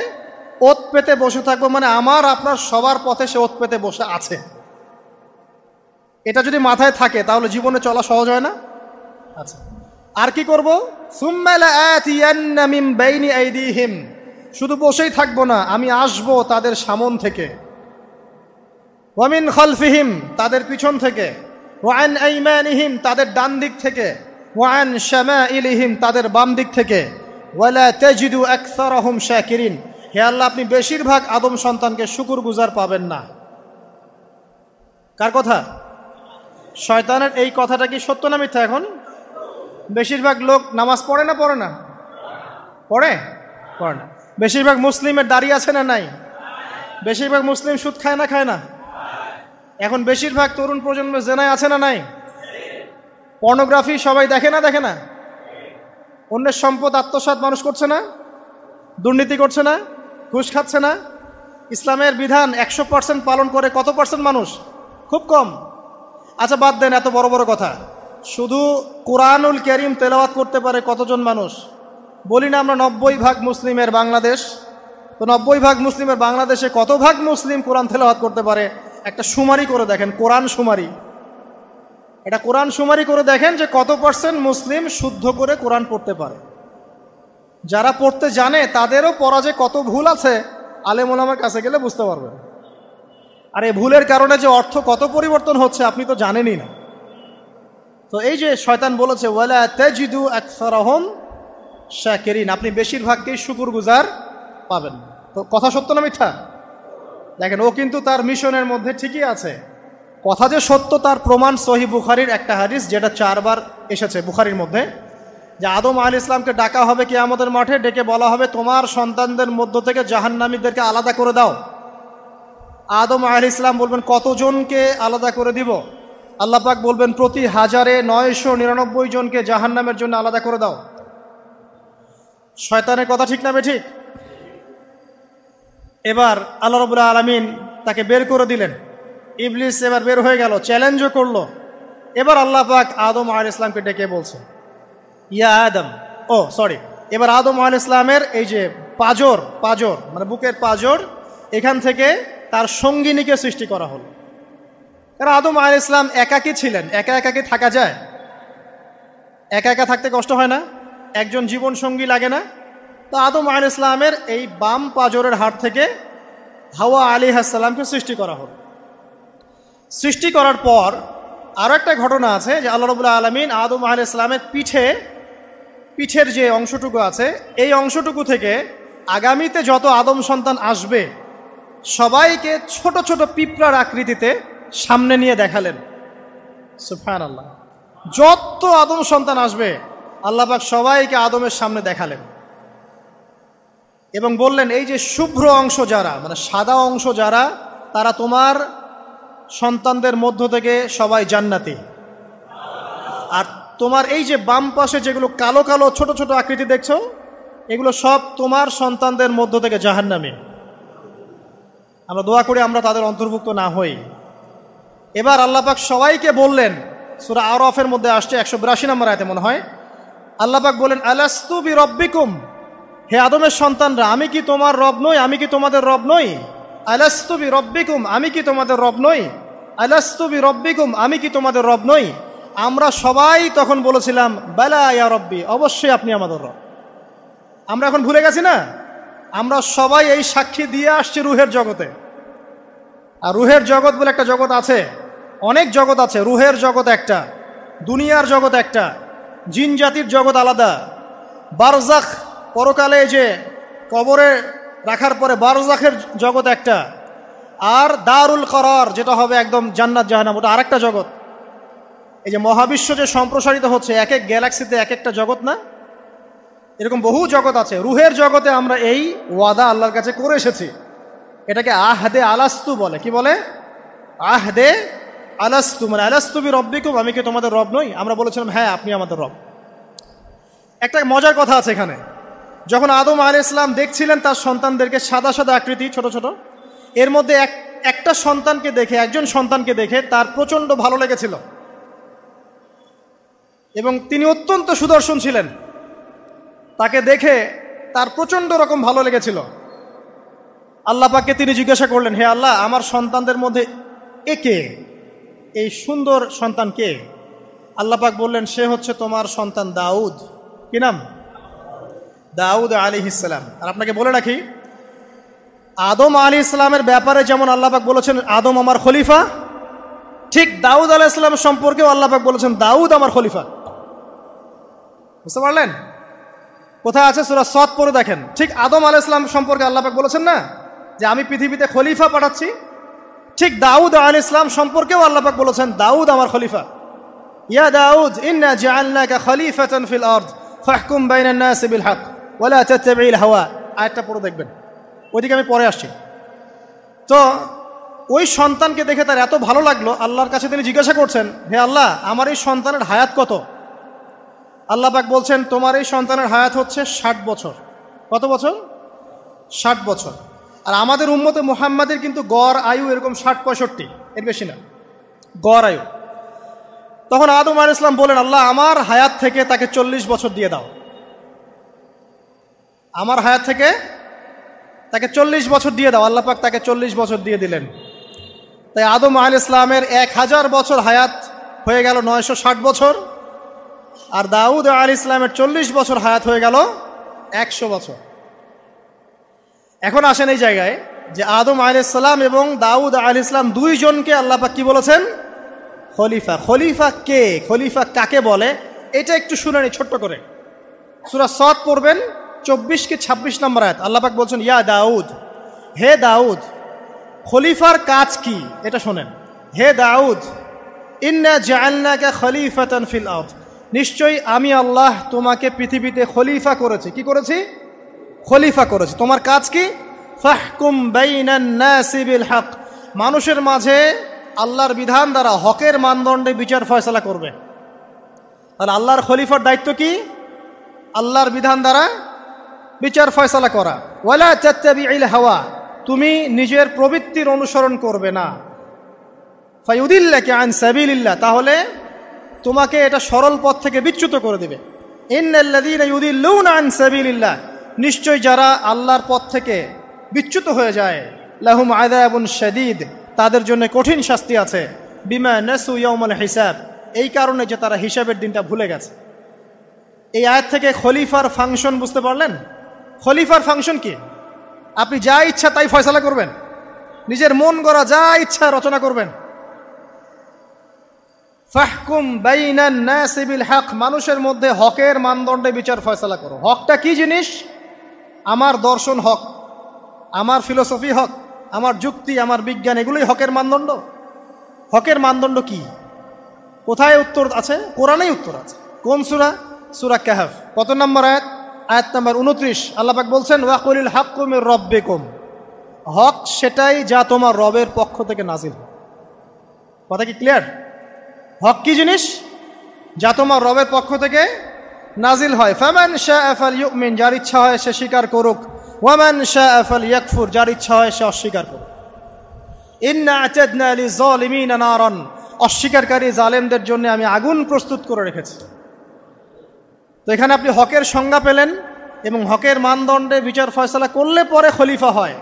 ওত পেতে বসে থাকবো, মানে আমার আপনার সবার পথে সে ওত পেতে বসে আছে। এটা যদি মাথায় থাকে তাহলে জীবনে চলা সহজ হয় না? আচ্ছা, আর কি করব? সুম্মা লাআতিয়ান্না মিন বাইনি আইদিহিম, শুধু বসেই থাকবো না, আমি আসবো তাদের সামন থেকে, ওয়া মিন খালফিহিম, তাদের পিছন থেকে, ওয়া আন আইমানিহিম, তাদের ডান দিক থেকে, ওয়া আন শামাইলিহিম, তাদের বাম দিক থেকে, ওয়ালা তাজিদু আকসারাহুম শাকিরিন, হে আল্লাহ, আপনি বেশিরভাগ আদম সন্তানকে শুকরগুজার পাবেন না। কার কথা? শয়তানের। এই কথাটা কি সত্য না মিথ্যা? এখন বেশিরভাগ লোক নামাজ পড়ে না পড়ে না? পড়ে পড়ে না। বেশিরভাগ মুসলিমের দাড়ি আছে না নাই? বেশিরভাগ মুসলিম সুদ খায় না খায় না? এখন বেশিরভাগ তরুণ প্রজন্মের জেনায় আছে না নাই? পর্নোগ্রাফি সবাই দেখে না দেখে না? অন্যের সম্পদ আত্মসাৎ মানুষ করছে না? দুর্নীতি করছে না? ঘুষ খাচ্ছে না? ইসলামের বিধান 100% পালন করে কত পার্সেন্ট মানুষ? খুব কম। আচ্ছা বাদ দেন এত বড় বড় কথা, শুধু কোরআনুল কারীম তেলাওয়াত করতে পারে কতজন মানুষ? বলি না আমরা 90% মুসলিমের বাংলাদেশ, তো 90% মুসলিমের বাংলাদেশে কত ভাগ মুসলিম কোরআন তেলাওয়াত করতে পারে? একটা শুমারি করে দেখেন, কোরআন শুমারি। এটা কোরআন শুমারি করে দেখেন যে কত পার্সেন্ট মুসলিম শুদ্ধ করে কোরআন পড়তে পারে। যারা পড়তে জানে তাদেরও পড়া যে কত ভুল আছে আলেম ওলামার কাছে গেলে বুঝতে পারবেন। আর এই ভুলের কারণে যে অর্থ কত পরিবর্তন হচ্ছে আপনি তো জানেনই না। তো এই যে শয়তান বলেছে ওয়ালা তাজিদু আকসারাহুম শাকিরিন, আপনি বেশিরভাগকেই শুকরগুজার পাবেন। তো কথা সত্য না মিথ্যা? দেখেন, ও কিন্তু তার মিশনের মধ্যে ঠিকই আছে। কথা যে সত্য তার প্রমাণ সহিহ বুখারীর একটা হাদিস, যেটা 4 বার এসেছে বুখারীর মধ্যে, যে আদম আলাইহিস সালামকে ডাকা হবে কিয়ামতের মাঠে, ডেকে বলা হবে তোমার সন্তানদের মধ্য থেকে জাহান্নামীদেরকে আলাদা করে দাও। আদম আলাইহিস সালাম বলবেন কতজনকে আলাদা করে দিব? আল্লাহ পাক বলবেন প্রতি 1099 জনকে জাহান্নামের জন্য আলাদা করে দাও। শয়তানের কথা ঠিক না বেঠিক? এবার আল্লাহ রাব্বুল আলামিন তাকে বের করে দিলেন। ইবলিস এবার বের হয়ে গেল, চ্যালেঞ্জও করলো। এবার আল্লাহ পাক আদম আলাইহিস সালামকে ডেকে বলছে ইয়া আদম, এবার আদম আলাইহিস সালামের এই যে পাজর মানে বুকের পাজর, এখান থেকে তার সঙ্গিনীকে সৃষ্টি করা হলো। কারণ আদম আলাইহিস সালাম একাকী ছিলেন। একা কি থাকা যায়? একা থাকতে কষ্ট হয় না? একজন জীবন সঙ্গী লাগে না? তো আদম আলাইহিস সালামের এই বাম পাজরের হাড় থেকে হাওয়া আলাইহিস সালামকে সৃষ্টি করা হলো। সৃষ্টি করার পর আরো একটা ঘটনা আছে যে আল্লাহ রাব্বুল আলামিন আদম আলাইহিস সালামের পিঠের যে অংশটুকু আছে, এই অংশটুকু থেকে আগামীতে যত আদম সন্তান আসবে সবাইকে ছোট ছোট পিঁপড়ার আকৃতিতে সামনে নিয়ে দেখালেন। সুবহানাল্লাহ। যত আদম সন্তান আসবে আল্লাহ পাক সবাইকে আদমের সামনে দেখালেন এবং বললেন এই যে শুভ্র অংশ যারা, মানে সাদা অংশ যারা, তারা তোমার সন্তানদের মধ্য থেকে সবাই জান্নাতি। আর তোমার এই যে বাম পাশে যেগুলো কালো কালো ছোট ছোট আকৃতি দেখছো, এগুলো সব তোমার সন্তানদের মধ্য থেকে জাহান্নামী। আমরা দোয়া করি আমরা তাদের অন্তর্ভুক্ত না হই। এবার আল্লাহ পাক সবাইকে বললেন, সূরা আরাফের মধ্যে আসছে 182 নম্বর আয়াতে মনে হয়, আল্লাহ পাক বলেন আলাস্তু বিরব্বিকুম, হে আদমের সন্তানরা আমি কি তোমার রব নই? আমি কি তোমাদের রব নই? আলাস্তু বিরব্বিকুম, আমি কি তোমাদের রব নই? আলাস্তু বিরব্বিকুম, আমি কি তোমাদের রব নই? আমরা সবাই তখন বলেছিলাম বালা ইয়া রব্বি, অবশ্যই আপনি আমাদের রব। আমরা এখন ভুলে গেছি না? আমরা সবাই এই সাক্ষী দিয়ে আসছি রুহের জগতে। আর রুহের জগৎ বলে একটা জগৎ আছে, অনেক জগৎ আছে। রুহের জগৎ একটা, দুনিয়ার জগৎ একটা, জিন জাতির জগৎ আলাদা, বারজাখ পরকালে যে কবরে রাখার পরে বারজাখের জগৎ একটা, আর দারুল করার যেটা হবে একদম জান্নাত জাহান্নাম, ওটা আরেকটা জগৎ। এই যে মহাবিশ্ব যে সম্প্রসারিত হচ্ছে, এক এক গ্যালাক্সিতে এক একটা জগৎ না, এরকম বহু জগৎ আছে। রুহের জগতে আমরা এই ওয়াদা আল্লাহর কাছে করে এসেছি। এটাকে আহদে আলাস্তু বলে। কি বলে? আহদে আলাস্তু, মানে আলাস্তু বি রব্বিকুম, আমি কি তোমাদের রব নই? আমরা বলেছিলাম হ্যাঁ আপনি আমাদের রব। একটা মজার কথা আছে এখানে, যখন আদম আলাইহিস সালাম দেখছিলেন তার সন্তানদেরকে সাদা সাদা আকৃতি ছোট ছোট, এর মধ্যে একটা সন্তানকে দেখে, একজন সন্তানকে দেখে তার প্রচণ্ড ভালো লেগেছিল এবং তিনি অত্যন্ত সুদর্শন ছিলেন। তাকে দেখে তার প্রচণ্ড রকম ভালো লেগেছিল। আল্লাহ পাককে তিনি জিজ্ঞাসা করলেন, হে আল্লাহ, আমার সন্তানদের মধ্যে একে, এই সুন্দর সন্তান কে? আল্লাহ পাক বললেন সে হচ্ছে তোমার সন্তান দাউদ। কি নাম? দাউদ আলাইহিস সালাম। আর আপনাকে বলে রাখি, আদম আলাইহিস সালামের ব্যাপারে যেমন আল্লাহ পাক বলেছেন আদম আমার খলিফা, ঠিক দাউদ আলাইহিস সালাম সম্পর্কেও আল্লাহ পাক বলেছেন দাউদ আমার খলিফা। বুঝতে পারলেন? কোথায় আছে? সূরা সদ পড়ে দেখেন। ঠিক আদম আলাইহিস সালাম সম্পর্কে আল্লাহ পাক বলেছেন না যে আমি পৃথিবীতে খলিফা পাঠাচ্ছি, ঠিক দাউদ আলাইহিস সালাম সম্পর্কেও আল্লাহ পাক বলেছেন দাউদ আমার খলিফা। ইয়া দাউদ ইন্না জাআলনাকা খলিফাতান ফিল আরদ ফাহকুম বাইনান নাসি বিল হক ওয়া লা তাত্তাবি'ল হাওয়া। আয়াতটা পড়ে দেখবেন, ওইদিকে আমি পরে আসছি। তো ওই সন্তানকে দেখে তার এত ভালো লাগলো, আল্লাহর কাছে তিনি জিজ্ঞাসা করছেন, হে আল্লাহ, আমার এই সন্তানের হায়াত কত? আল্লাহ পাক বলছেন, তোমার এই সন্তানের হায়াত হচ্ছে 60 বছর। কত বছর? 60 বছর। আর আমাদের উম্মতে মুহাম্মাদের কিন্তু গড় আয়ু এরকম 60-65, এর বেশি না গড় আয়ু। তখন আদম আলাইহিস সালাম বলেন, আল্লাহ আমার হায়াত থেকে তাকে 40 বছর দিয়ে দাও। আমার হায়াত থেকে তাকে 40 বছর দিয়ে দাও। আল্লাহ পাক তাকে 40 বছর দিয়ে দিলেন। তাই আদম আলাইহিস সালামের 1000 বছর হায়াত হয়ে গেল 960 বছর, আর দাউদ আলাইহিস সালামের 40 বছর হায়াত হয়ে গেল 100 বছর। এখন আসেন এই জায়গায় যে আদম আলাইহিস সালাম এবং দাউদ আলাইহিস সালাম দুইজনকে আল্লাহ পাক কি বলেছেন? খলিফা। খলিফা কে? খলিফা কাকে বলে? এটা একটু শুনে নি ছোট্ট করে। সূরা সদ পড়বেন 24 কি 26 নম্বর আয়াত। আল্লাহ পাক বলছেন, ইয়া দাউদ, হে দাউদ, খলিফার কাজ কি এটা শোনেন। হে দাউদ, ইন্না জাআলনাকা খলিফাতান ফিল আরদ, নিশ্চয়ই আমি আল্লাহ তোমাকে পৃথিবীতে খলিফা করেছি। কি করেছি? খলিফা করেছি। তোমার কাজ কি? ফাহকুম বাইনান নাসি বিল হক, মানুষের মাঝে আল্লাহর বিধান দ্বারা হকের মানদণ্ডে বিচার ফয়সালা করবে। তাহলে আল্লাহর খলিফার দায়িত্ব কি? আল্লাহর বিধান দ্বারা বিচার ফয়সালা করা। ওয়ালা তাত্তাবি'ল হাওয়া, তুমি নিজের প্রবৃত্তির অনুসরণ করবে না। ফায়ুদিল্লাকা আন সাবিলিল্লাহ, তাহলে তোমাকে এটা সরল পথ থেকে বিচ্যুত করে দেবে। ইন্নাল্লাযীনা ইউদিল্লুনা আন সাবিলিল্লাহ, নিশ্চয় যারা আল্লাহর পথ থেকে বিচ্যুত হয়ে যায়, লাহুম আযাবুন শাদীদ, তাদের জন্য কঠিন শাস্তি আছে। বিমা নাসু ইয়াউমাল হিসাব, এই কারণে যে তারা হিসাবের দিনটা ভুলে গেছে। এই আয়াত থেকে খলিফার ফাংশন বুঝতে পারলেন? খলিফার ফাংশন কি? আপনি যা ইচ্ছা তাই ফয়সালা করবেন, নিজের মন গড়া যা ইচ্ছা রচনা করবেন। ফাহকুম বাইনান নাসি বিল হক, মানুষের মধ্যে হকের মানদণ্ডে বিচার ফয়সালা করো। হকটা কি জিনিস? আমার দর্শন হক, আমার ফিলোসফি হক, আমার যুক্তি, আমার বিজ্ঞান, এগুলোই হকের মানদণ্ড। হকের মানদণ্ড কি? কোথায় উত্তর আছে? কোরআনেই উত্তর আছে। কোন সূরা? সূরা কাহফ। কত নম্বর আয়াত? আয়াত নম্বর 29। আল্লাহ পাক বলছেন, ওয়াকুলিল হাক্কু মির রাব্বিকুম, হক সেটাই যা তোমার রবের পক্ষ থেকে নাজিল হয়। কথা কি ক্লিয়ার? হক কি জিনিস? যা তোমার রবের পক্ষ থেকে নাজিল হয়। ফামান শাআ ফালইউমিন, যার ইচ্ছা হয় সে স্বীকার করুক। ওয়ামান শাআ ফালইয়াকফুর, যার ইচ্ছা হয় সে অস্বীকার করুক। ইন্না আ'তাদনা লিযালিমিনা নারান, অস্বীকারী জালেমদের জন্য আমি আগুন প্রস্তুত করে রেখেছি। তো এখানে আপনি হকের সংজ্ঞা পেলেন এবং হকের মানদণ্ডে বিচার ফয়সালা করলে পরে খলিফা হয়।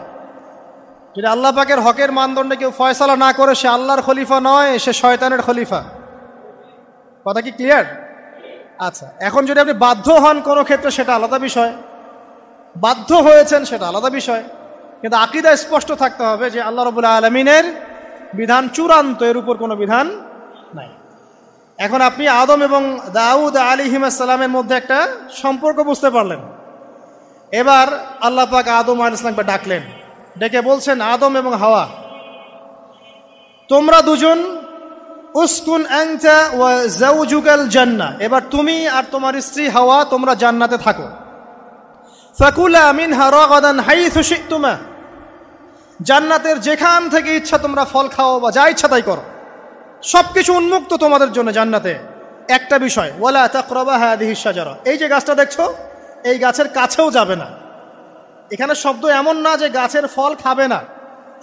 যদি আল্লাহ পাকের হকের মানদণ্ডে কেউ ফয়সালা না করে, সে আল্লাহর খলিফা নয়, সে শয়তানের খলিফা। কথা কি ক্লিয়ার? আচ্ছা, এখন যদি আপনি বাধ্য হন কোনো ক্ষেত্রে সেটা আলাদা বিষয়, বাধ্য হয়েছেন সেটা আলাদা বিষয়, কিন্তু আকীদা স্পষ্ট থাকতে হবে যে আল্লাহ রাব্বুল আলামিনের বিধান চূড়ান্ত, এর উপর কোনো বিধান নাই। এখন আপনি আদম এবং দাউদ আলাইহিস সালামের মধ্যে একটা সম্পর্ক বুঝতে পারলেন। এবার আল্লাহ পাক আদম আলাইহিস সালামকে ডাকলেন, ডেকে বলছেন, আদম এবং হাওয়া, তোমরা দুজন উসকুন আনতা ওয়া যাওজুকাল জান্নাহ, এবার তুমি আর তোমার স্ত্রী হাওয়া তোমরা জান্নাতে থাকো। ফাকুলা মিনহা রাগাদান হাইথু শি'তুমা, জান্নাতের যেখান থেকে ইচ্ছা তোমরা ফল খাও বা যা ইচ্ছা তাই করো, সবকিছু উন্মুক্ত তোমাদের জন্য জান্নাতে। একটা বিষয়, ওয়ালা তাকরাবা হাদিহিশ শাজারা, এই যে গাছটা দেখছো এই গাছের কাছেও যাবে না। এখানে শব্দ এমন না যে গাছের ফল খাবে না,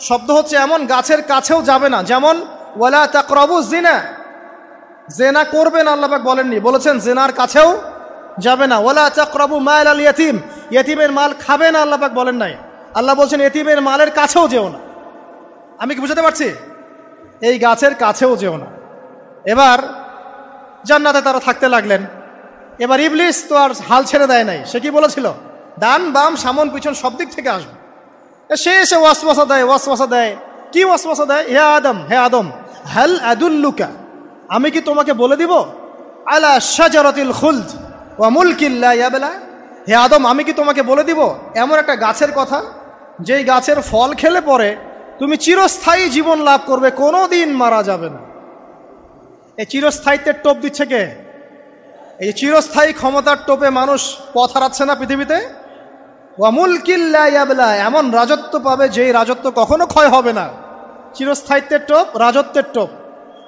শব্দ হচ্ছে এমন গাছের কাছেও যাবে না। যেমন ওয়ালা তাকরাবু জিনা, জেনা করবে না আল্লাহ পাক বলেননি, বলেছেন জেনার কাছেও যাবে না। ওয়ালা তাকরাবু মাল আল ইয়াতিম, ইয়াতিমের মাল খাবে না আল্লাহ পাক বলেন নাই, আল্লাহ বলছেন ইয়াতিমের মালের কাছেও যেও না। আমি কি বুঝাতে পারছি? এই গাছের কাছেও যেও না। এবার জান্নাতে তারা থাকতে লাগলেন। এবার ইবলিস তো আর হাল ছেড়ে দেয় নাই, সে কি বলেছিল? ডান বাম সামন পিছন সব দিক থেকে আসবে। সে এসে ওয়াসওয়াসা দেয়। কি ওয়াসওয়াসা দেয়? হে আদম, হাল আদুল্লুকা, আমি কি তোমাকে বলে দিব, আলা শাজারাতিল খুলদ ওয়া মুলকিন লা ইয়াবলা, হে আদম আমি কি তোমাকে বলে দিব এমন একটা গাছের কথা, যেই গাছের ফল খেলে পরে তুমি চিরস্থায়ী জীবন লাভ করবে, কোনো দিন মারা যাবে না। এই চিরস্থায়িত্বের টোপ দিচ্ছে কে? এই চিরস্থায়ী ক্ষমতার টোপে মানুষ পথ হারাচ্ছে না পৃথিবীতে। ওয়া মুলকিন লা ইয়াবলা, এমন রাজত্ব পাবে যেই রাজত্ব কখনো ক্ষয় হবে না। চিরস্থায়িত্বের টোপ, রাজত্বের টোপ,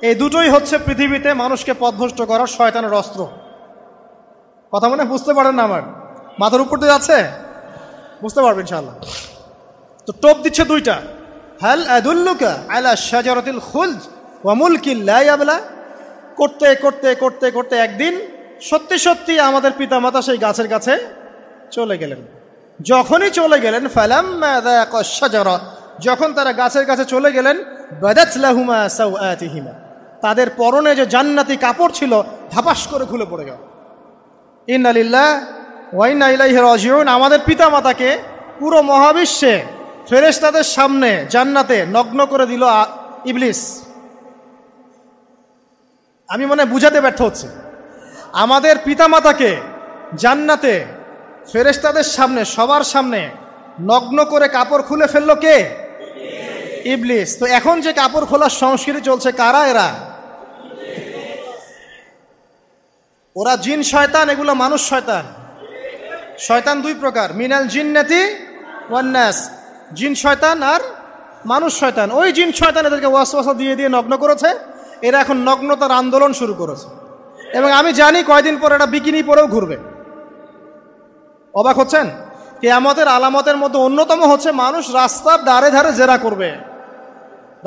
এই দুটোই হচ্ছে পৃথিবীতে মানুষকে পথভ্রষ্ট করার শয়তানের অস্ত্র। কথা মনে বুঝতে পারেন না? আমার মাথার উপর দিয়ে যাচ্ছে, বুঝতে পারবেন ইনশাআল্লাহ। তো টোপ দিচ্ছে দুইটা, হাল আদুল্লুকা আলা শাজারাতিল খুলদ ওয়া মুলকিন লা ইয়াবলা। করতে করতে করতে করতে একদিন সত্যি সত্যি আমাদের পিতামাতা সেই গাছের কাছে চলে গেলেন। যখনই চলে গেলেন, ফালাম্মা যাকা শাজারা, যখন তারা গাছের কাছে চলে গেলেন, বাদাত লাহুমা সাওআতিহিমা, তাদের পরনে যে জান্নাতি কাপড় ছিল ধাপাস করে খুলে পড়ে গেল। ইন্না লিল্লাহি ওয়া ইন্না ইলাইহি রাজিউন। আমাদের পিতামাতাকে পুরো মহাবিশ্বে ফেরেশতাদের সামনে জান্নাতে নগ্ন করে দিল ইবলিস। আমি মনে বুঝাতে ব্যর্থ হচ্ছি। আমাদের পিতামাতাকে জান্নাতে ফেরেশতাদের সামনে, সবার সামনে নগ্ন করে কাপড় খুলে ফেললো কে? ইবলিস। তো এখন যে কাপড় খোলার সংস্কৃতি চলছে, কারা এরা? ওরা জিন শয়তান, এগুলো মানুষ শয়তান। শয়তান দুই প্রকার, মিনাল জিন্নাতি ওয়ান নাস, জিন শয়তান আর মানুষ শয়তান। ওই জিন শয়তান এদেরকে ওয়াসওয়াসা দিয়ে দিয়ে নগ্ন করেছে। এরা এখন নগ্নতার আন্দোলন শুরু করেছে, এবং আমি জানি কয়দিন পর এটা বিকিনি পরেও ঘুরবে। অবাক হচ্ছেন? কিয়ামতের আলামতের মধ্যে অন্যতম হচ্ছে মানুষ রাস্তার ধারে ধারে জেনা করবে,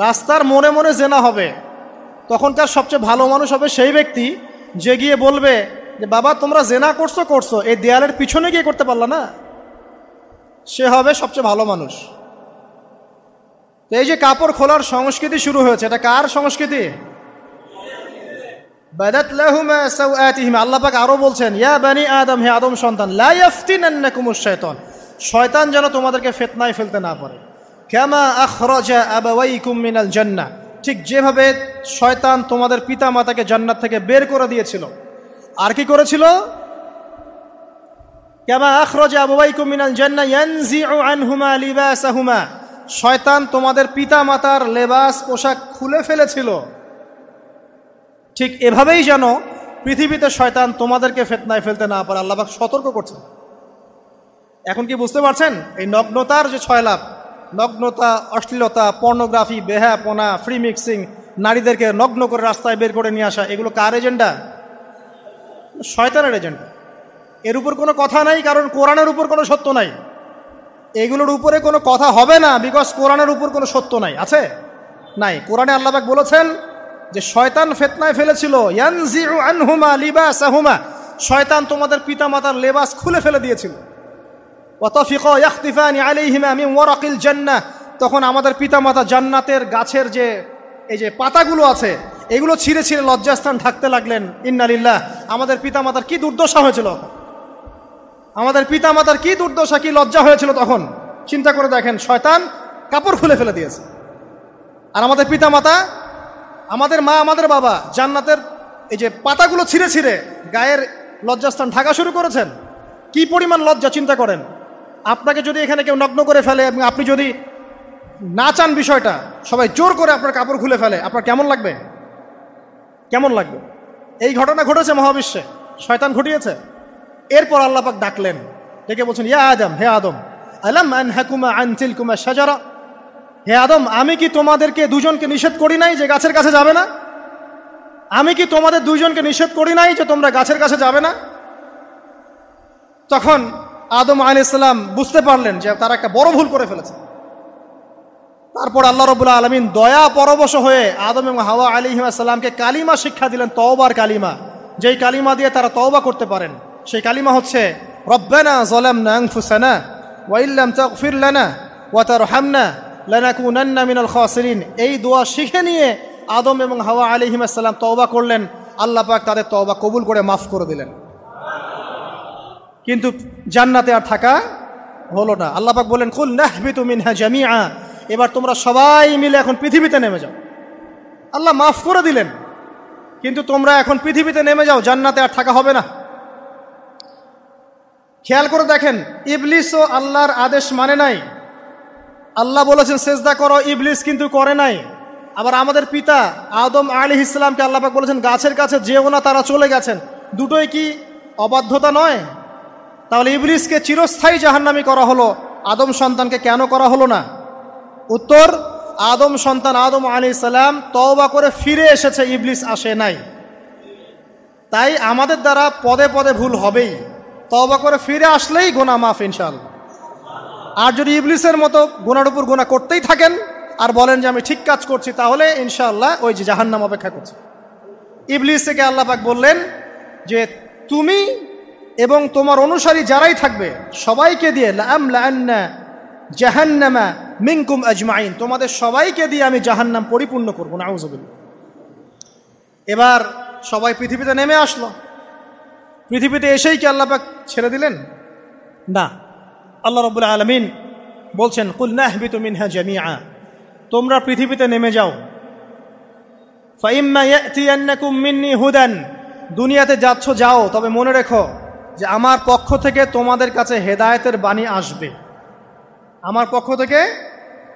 রাস্তার মোড়ে মোড়ে জেনা হবে। তখনকার সবচেয়ে ভালো মানুষ হবে সেই ব্যক্তি যে গিয়ে বলবে যে বাবা তোমরা জেনা করছো, এই দেয়ালের পিছনে গিয়ে করতে পারলা না। সে হবে সবচেয়ে ভালো মানুষ। তো এই যে কাপড় খোলার সংস্কৃতি শুরু হয়েছে, এটা কার সংস্কৃতি? বাদাত লাহুমা সাওআতিহিমা। আল্লাহ পাক আরো বলছেন, ইয়া বানি আদম, হে আদম সন্তান, লা ইয়াফতিনান্নাকুমুশ শাইতান, শয়তান যেন তোমাদেরকে ফিতনায় ফেলতে না পারে। কামা আখরাজা আবাওয়াইকুম মিনাল জান্নাহ, ঠিক যেভাবে শয়তান তোমাদের পিতামাতাকে জান্নাত থেকে বের করে দিয়েছিল। আর কি করেছিল? কামা আখরাজা আবাওয়াইকুম মিনাল জান্নাহ ইয়ানজিউ আনহুমা লিবাসাহুমা, শয়তান তোমাদের পিতামাতার লেবাস পোশাক খুলে ফেলেছিল। ঠিক এভাবেই যেন পৃথিবীতে শয়তান তোমাদেরকে ফিতনায় ফেলতে না পারে, আল্লাহ পাক সতর্ক করছেন। এখন কি বুঝতে পারছেন? এই নগ্নতার যে 6 লাভ, নগ্নতা, অশ্লীলতা, পর্নোগ্রাফি, বেহাপনা, ফ্রি মিক্সিং, নারীদেরকে নগ্ন করে রাস্তায় বের করে নিয়ে আসা, এগুলো কার এজেন্ডা? শয়তানের এজেন্ডা। এর উপর কোনো কথা নাই, কারণ কোরআনের উপর কোনো সত্য নাই। এগুলোর উপরে কোনো কথা হবে না, বিকজ কোরআনের উপর কোনো সত্য নাই। আছে? নাই। কোরআনে আল্লাহ পাক বলেছেন যে শয়তান ফিতনায় ফেলেছিল, ইয়ানজিউ আনহুমা লিবাসাহুমা, শয়তান তোমাদের পিতামাতার লেবাস খুলে ফেলে দিয়েছিল। ওয়াতাফিকা ইয়াখতিফানি আলাইহিমা মিন ওয়ারাকিল জান্নাহ, তখন আমাদের পিতামাতা জান্নাতের গাছের যে এই যে পাতাগুলো আছে এগুলো ছিঁড়ে ছিঁড়ে লজ্জাস্থান ঢাকতে লাগলেন। ইন্না লিল্লাহ। আমাদের পিতামাতার কি দুর্দশা হয়েছিল, আমাদের পিতামাতার কি দুর্দশা, কি লজ্জা হয়েছিল তখন। চিন্তা করে দেখেন, শয়তান কাপড় খুলে ফেলে দিয়েছে, আর আমাদের পিতামাতা, আমাদের মা, আমাদের বাবা জান্নাতের এই যে পাতাগুলো ছিঁড়ে ছিঁড়ে গায়ের লজ্জাস্থান ঢাকা শুরু করেছেন। কি পরিমাণ লজ্জা চিন্তা করেন। আপনাকে যদি এখানে কেউ নগ্ন করে ফেলে এবং আপনি যদি না চান বিষয়টা, সবাই জোর করে আপনার কাপড় খুলে ফেলে, আপনার কেমন লাগবে? কেমন লাগবে? এই ঘটনা ঘটেছে মহাবিশ্বে, শয়তান ঘটিয়েছে। এরপর আল্লাহ পাক ডাকলেন, ডেকে বলছেন, ইয়া আদম, হে আদম, আলাম আনহাকুমা আন তিলকুমা শাজারা, হে আদম আমি কি তোমাদেরকে দুজনকে নিষেধ করি নাই যে গাছের কাছে যাবে না? আমি কি তোমাদের দুইজনকে নিষেধ করি নাই যে তোমরা গাছের কাছে যাবে না? তখন আদম আলাইহিস সালাম বুঝতে পারলেন যে তারা একটা বড় ভুল করে ফেলেছে। তারপর আল্লাহ রাব্বুল আলামিন দয়া পরবশ হয়ে আদম এবং হাওয়া আলাইহিস সালামকে কালিমা শিক্ষা দিলেন, তওবার কালিমা, যেই কালিমা দিয়ে তারা তওবা করতে পারেন। সেই কালিমা হচ্ছে রব্বানা যালামনা আনফুসানা ওয়া ইল্লাম তাগফির লানা ওয়া তারহামনা লানাকুনান্না মিনাল খাসিরিন। এই দোয়া শিখে নিয়ে আদম এবং হাওয়া আলাইহিস সালাম তওবা করলেন। আল্লাহ পাক তাদের তওবা কবুল করে মাফ করে দিলেন। কিন্তু জান্নাতে আর থাকা হলো না। আল্লাহ পাক বলেন, কুল নাহবিতু মিনহা জামিআ, এবার তোমরা সবাই মিলে এখন পৃথিবীতে নেমে যাও। আল্লাহ মাফ করে দিলেন, কিন্তু তোমরা এখন পৃথিবীতে নেমে যাও, জান্নাতে আর থাকা হবে না। খেয়াল করে দেখেন, ইবলিসও আল্লাহর আদেশ মানে নাই। আল্লাহ বলেছেন সেজদা করো, ইবলিস কিন্তু করে নাই। আবার আমাদের পিতা আদম আলাইহিস সালামকে আল্লাহ পাক বলেছেন গাছের কাছে যেও না, তারা চলে গেছেন। দুটোই কি অবাধ্যতা নয়? তাহলে ইবলিসকে চিরস্থায়ী জাহান্নামী করা হলো, আদম সন্তানকে কেন করা হলো না? উত্তর, আদম সন্তান আদম আলাইহিস সালাম তওবা করে ফিরে এসেছে, ইবলিস আসে নাই। তাই আমাদের দ্বারা পদে পদে ভুল হবেই, তওবা করে ফিরে আসলেই গুনাহ মাফ ইনশাআল্লাহ। আর যদি ইবলিসের মতো গুনার উপর গুনাহ করতেই থাকেন আর বলেন যে আমি ঠিক কাজ করছি, তাহলে ইনশাআল্লাহ ওই যে জাহান্নাম অপেক্ষা করছে। ইবলিসকে আল্লাহ পাক বললেন যে তুমি এবং তোমার অনুসারী যারাই থাকবে সবাইকে দিয়ে লাআমলাআন্না জাহান্নামা মিনকুম আজমাইন, তোমাদের সবাইকে দিয়ে আমি জাহান্নাম পরিপূর্ণ করব। নাউযুবিল্লাহ। এবার সবাই পৃথিবীতে নেমে আসলো। পৃথিবীতে এসেই কি আল্লাহ পাক ছেড়ে দিলেন? না। আল্লাহ রাব্বুল আলামিন বলছেন কুল নাহবিতু মিনহা জামিআ, তোমরা পৃথিবীতে নেমে যাও। ফাইম্মা ইয়াতিয়ান্নাকুম মিন্নি হুদান, দুনিয়াতে যাচ্ছ যাও, তবে মনে রেখো যে আমার পক্ষ থেকে তোমাদের কাছে হেদায়েতের বাণী আসবে। আমার পক্ষ থেকে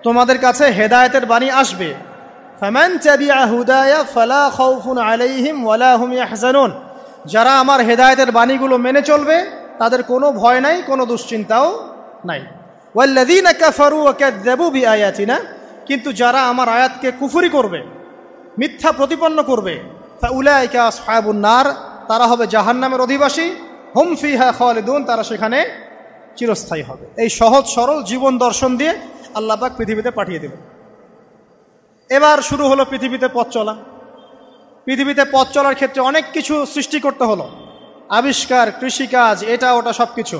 তোমাদের কাছে হেদায়েতের বাণী আসবে। ফামান তাবিআ হুদায়া ফালা খাউফুন আলাইহিম ওয়ালা হুম ইয়াহজানুন, যারা আমার হেদায়েতের বাণীগুলো মেনে চলবে তাদের কোনো ভয় নাই, কোনো দুশ্চিন্তাও নাই। ওয়াল্লাযীনা কাফারু ওয়া কাযযাবু বিআয়াতিনা, কিন্তু যারা আমার আয়াতকে কুফরি করবে, মিথ্যা প্রতিপন্ন করবে, ফাউলাইকা আসহাবুন নার, তারা হবে জাহান্নামের অধিবাসী। হুম ফিহা খালিদুন, তারা সেখানে চিরস্থায়ী হবে। এই সহজ সরল জীবন দর্শন দিয়ে আল্লাহ পাক পৃথিবীতে পাঠিয়ে দিলেন। এবার শুরু হলো পৃথিবীতে পথ চলা। পৃথিবীতে পথ চলার ক্ষেত্রে অনেক কিছু সৃষ্টি করতে হলো, আবিষ্কার, কৃষিকাজ, এটা ওটা সব কিছু।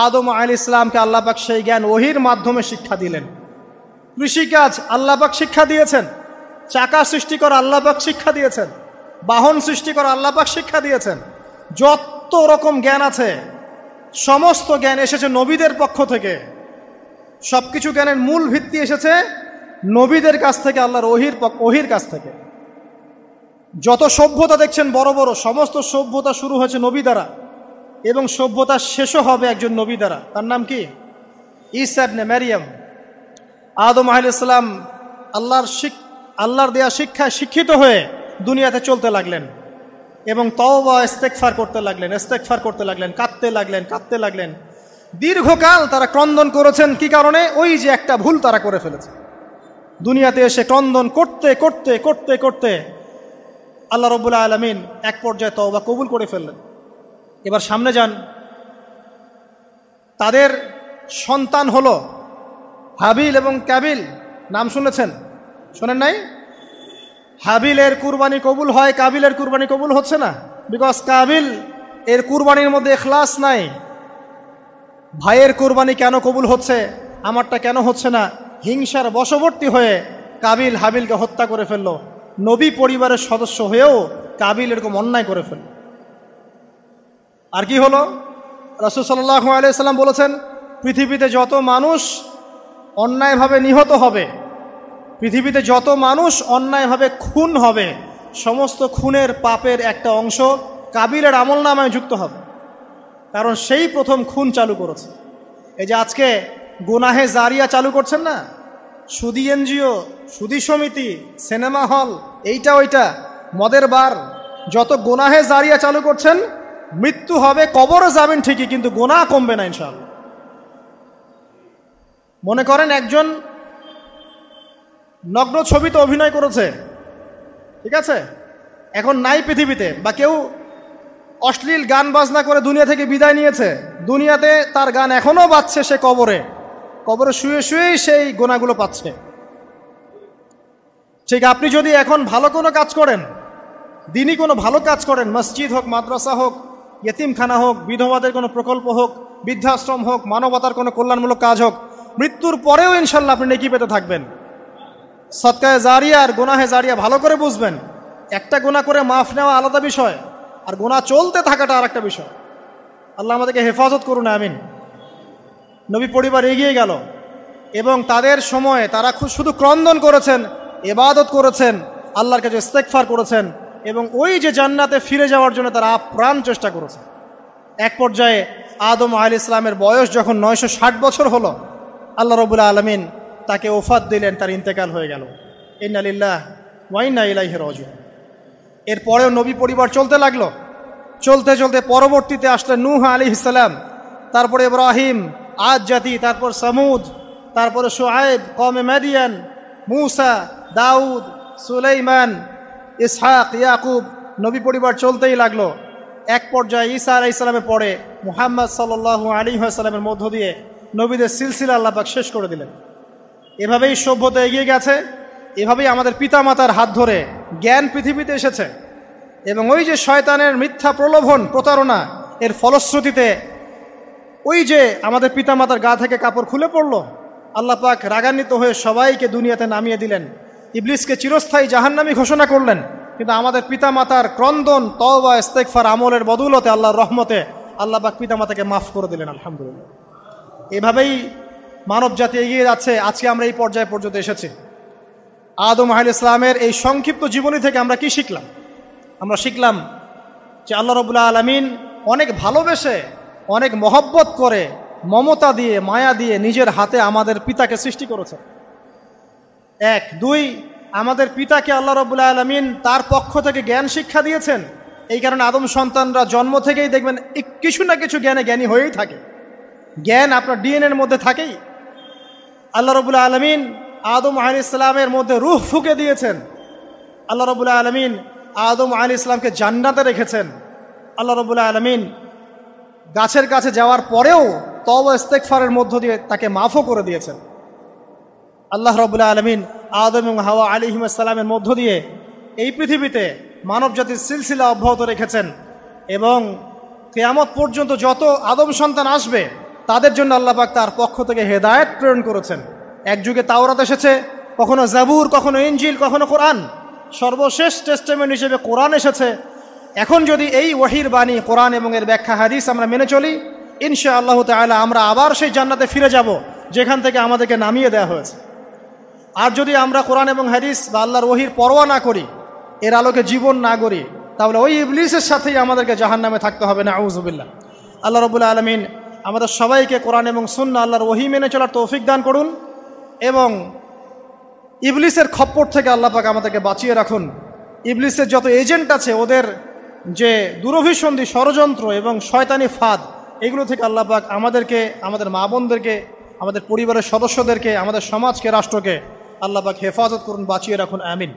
আদম আলাইহিস সালামকে আল্লাহ পাক সেই জ্ঞান ওহির মাধ্যমে শিক্ষা দিলেন। কৃষিকাজ আল্লাহ পাক শিক্ষা দিয়েছেন, চাকা সৃষ্টি করা আল্লাহ পাক শিক্ষা দিয়েছেন, বাহন সৃষ্টি করা আল্লাহ পাক শিক্ষা দিয়েছেন। যত রকম জ্ঞান আছে সমস্ত জ্ঞান এসেছে নবীদের পক্ষ থেকে। সব কিছু জ্ঞানের মূল ভিত্তি এসেছে নবীদের কাছ থেকে, আল্লাহর ওহির কাছ থেকে। যত সভ্যতা দেখছেন বড় বড়, সমস্ত সভ্যতা শুরু হয়েছে নবী দ্বারা, এবং সভ্যতা শেষও হবে একজন নবী দ্বারা। তার নাম কি? ঈসা ইবনে মারইয়াম। আদম আলাইহিস সালাম আল্লাহর দেয়া শিক্ষায় শিক্ষিত হয়ে দুনিয়াতে চলতে লাগলেন এবং তওবা ইস্তেগফার করতে লাগলেন, কাঁদতে লাগলেন। দীর্ঘকাল তারা ক্রন্দন করেছেন। কি কারণে? ওই যে একটা ভুল তারা করে ফেলেছে। দুনিয়াতে এসে ক্রন্দন করতে আল্লাহ রাব্বুল আলামিন এক পর্যায়ে তওবা কবুল করে ফেললেন। এবার সামনে যান। তাদের সন্তান হলো হাবিল এবং কাবিল। নাম শুনেছেন? শোনেন নাই? হাবিলের কুরবানি কবুল হয়, কাবিলের কুরবানি কবুল হচ্ছে না। বিকজ কাবিল এর কুরবানির মধ্যে ইখলাস নাই। ভাইয়ের কুরবানি কেন কবুল হচ্ছে, আমারটা কেন হচ্ছে না? হিংসার বশবর্তী হয়ে কাবিল হাবিলকে হত্যা করে ফেলল। নবী পরিবারের সদস্য হয়েও কাবিল এরকম অন্যায় করে ফেলল। আর কি হলো? রাসূল সাল্লাল্লাহু আলাইহি সাল্লাম বলেছেন, পৃথিবীতে যত মানুষ অন্যায়ভাবে নিহত হবে, পৃথিবীতে যত মানুষ অন্যায়ভাবে খুন হবে, সমস্ত খুনের পাপের একটা অংশ কাবিলের আমলনামায় যুক্ত হবে। কারণ সেই প্রথম খুন চালু করেছে। এই যে আজকে গুনাহে জারিয়া চালু করছেন না, সুদী এনজিও, সুদী সমিতি, সিনেমা হল, এইটা ওইটা, মদের বার, যত গুনাহে জারিয়া চালু করছেন, মৃত্যু হবে, কবরে যাবেন ঠিকই, কিন্তু গুনাহ কমবে না ইনশাআল্লাহ। মনে করেন একজন নগ্ন ছবিতে অভিনয় করেছে, ঠিক আছে, এখন নাই পৃথিবীতে, বা কেউ অশ্লীল গান বাজনা করে দুনিয়া থেকে বিদায় নিয়েছে, দুনিয়াতে তার গান এখনো বাজছে, সে কবরে শুয়ে শুয়েই সেই গুনাহগুলো পাচ্ছে। ঠিক আপনি যদি এখন ভালো কোনো কাজ করেন, দিনই কোনো ভালো কাজ করেন, মসজিদ হোক, মাদ্রাসা হোক, ইয়েতিমখানা হোক, বিধবাদের কোনো প্রকল্প হোক, বৃদ্ধাশ্রম হোক, মানবতার কোনো কল্যাণমূলক কাজ হোক, মৃত্যুর পরেও ইনশাল্লাহ আপনি নেকি পেতে থাকবেন। সদকায়ে জারিয়া আর গুনাহে জারিয়া ভালো করে বুঝবেন। একটা গুনাহ করে মাফ নেওয়া আলাদা বিষয়, আর গুনাহ চলতে থাকাটা আর একটা বিষয়। আল্লাহ আমাদেরকে হেফাজত করুন, আমিন। নবী পরিবার এগিয়ে গেল এবং তাদের সময়ে তারা শুধু ক্রন্দন করেছেন, ইবাদত করেছেন, আল্লাহর কাছে ইস্তেগফার করেছেন এবং ওই যে জান্নাতে ফিরে যাওয়ার জন্য তারা আপ্রাণ চেষ্টা করেছেন। এক পর্যায়ে আদম আলাইহিস সালামের বয়স যখন 960 বছর হলো, আল্লাহ রাব্বুল আলামিন তাকে ওফাত দিলেন, তার ইন্তেকাল হয়ে গেল। ইন্না লিল্লাহি ওয়া ইন্না ইলাইহি রাজিউন। এরপরেও নবী পরিবার চলতে লাগলো, চলতে চলতে পরবর্তীতে আসলেন নূহ আলাইহিস সালাম, তারপরে ইব্রাহিম, আদ জাতি, তারপর সামুদ, তারপরে শুআয়ব, কওমে মাদিয়ান, মূসা, দাউদ, সুলাইমান, ইসহাক, ইয়াকুব, নবী পরিবার চলতেই লাগলো। এক পর্যায়ে ঈসা আলাইহিস সালামের পরে মুহাম্মদ সাল্লাল্লাহু আলাইহি ওয়াসাল্লামের মধ্য দিয়ে নবীদের সিলসিলা আল্লাহ পাক শেষ করে দিলেন। এভাবেই সভ্যতা এগিয়ে গেছে, এভাবেই আমাদের পিতামাতার হাত ধরে জ্ঞান পৃথিবীতে এসেছে। এবং ওই যে শয়তানের মিথ্যা প্রলোভন, প্রতারণা, এর ফলশ্রুতিতে ওই যে আমাদের পিতামাতার গা থেকে কাপড় খুলে পড়ল, আল্লাহ পাক রাগান্বিত হয়ে সবাইকে দুনিয়াতে নামিয়ে দিলেন, ইবলিসকে চিরস্থায়ী জাহান্নামী ঘোষণা করলেন। কিন্তু আমাদের পিতামাতার ক্রন্দন, তওবা, ইস্তেগফার, আমলের বদৌলতে, আল্লাহর রহমতে আল্লাহ পাক পিতামাতাকে মাফ করে দিলেন, আলহামদুলিল্লাহ। এভাবেই মানব জাতি এগিয়ে যাচ্ছে। আজকে আমরা এই পর্যায়ে পর্যন্ত এসেছি। আদম আলাইহিস সালামের এই সংক্ষিপ্ত জীবনী থেকে আমরা কি শিখলাম? আমরা শিখলাম যে আল্লাহ রাব্বুল আলামিন অনেক ভালোবেসে, অনেক মহব্বত করে, মমতা দিয়ে, মায়া দিয়ে নিজের হাতে আমাদের পিতাকে সৃষ্টি করেছে। এক। দুই, আমাদের পিতাকে আল্লাহ রাব্বুল আলামিন তার পক্ষ থেকে জ্ঞান শিক্ষা দিয়েছেন। এই কারণে আদম সন্তানরা জন্ম থেকেই দেখবেন কিছু না কিছু জ্ঞানে জ্ঞানী হয়েই থাকে। জ্ঞান আপনার ডিএনএর মধ্যে থাকেই। আল্লাহ রাব্বুল আলামিন আদম আলাইহিস সালামের মধ্যে রূহ ফুঁকে দিয়েছেন। আল্লাহ রাব্বুল আলামিন আদম আলাইহিস সালামকে জান্নাতে রেখেছেন। আল্লাহ রাব্বুল আলামিন গাছের কাছে যাওয়ার পরেও তওবা ইস্তেগফারের মধ্য দিয়ে তাকে মাফও করে দিয়েছেন। আল্লাহ রাব্বুল আলামিন আদম এবং হাওয়া আলাইহিস সালামের মধ্য দিয়ে এই পৃথিবীতে মানব জাতির সিলসিলা অব্যাহত রেখেছেন। এবং কিয়ামত পর্যন্ত যত আদম সন্তান আসবে তাদের জন্য আল্লাহ পাক তার পক্ষ থেকে হেদায়েত প্রেরণ করেছেন। এক যুগে তাওরাত এসেছে, কখনো জাবুর, কখনো ইনজিল, কখনো কোরআন। সর্বশেষ টেস্টামেন্ট হিসেবে কোরআন এসেছে। এখন যদি এই ওহীর বাণী, কোরআন এবং এর ব্যাখ্যা হাদিস আমরা মেনে চলি, ইনশাআল্লাহ তাআলা আমরা আবার সেই জান্নাতে ফিরে যাব যেখান থেকে আমাদেরকে নামিয়ে দেওয়া হয়েছে। আর যদি আমরা কোরআন এবং হাদিস বা আল্লাহর ওহীর পরোয়া না করি, এর আলোকে জীবন না গড়ি, তাহলে ওই ইবলিসের সাথেই আমাদেরকে জাহান্নামে থাকতে হবে, নাউযুবিল্লাহ। আল্লাহ রাব্বুল আলামিন আমাদের সবাইকে কোরআন এবং সুন্নাহ, আল্লাহর ওহী মেনে চলার তৌফিক দান করুন এবং ইবলিসের খপ্পর থেকে আল্লাহ পাক আমাদেরকে বাঁচিয়ে রাখুন। ইবলিসের যত এজেন্ট আছে, ওদের যে দুরভিসন্ধি, ষড়যন্ত্র এবং শয়তানি ফাঁদ, এগুলো থেকে আল্লাহ পাক আমাদেরকে, আমাদের মা বোনদেরকে, আমাদের পরিবারের সদস্যদেরকে, আমাদের সমাজকে, রাষ্ট্রকে আল্লাহ পাক হেফাজত করুন, বাঁচিয়ে রাখুন, আমিন।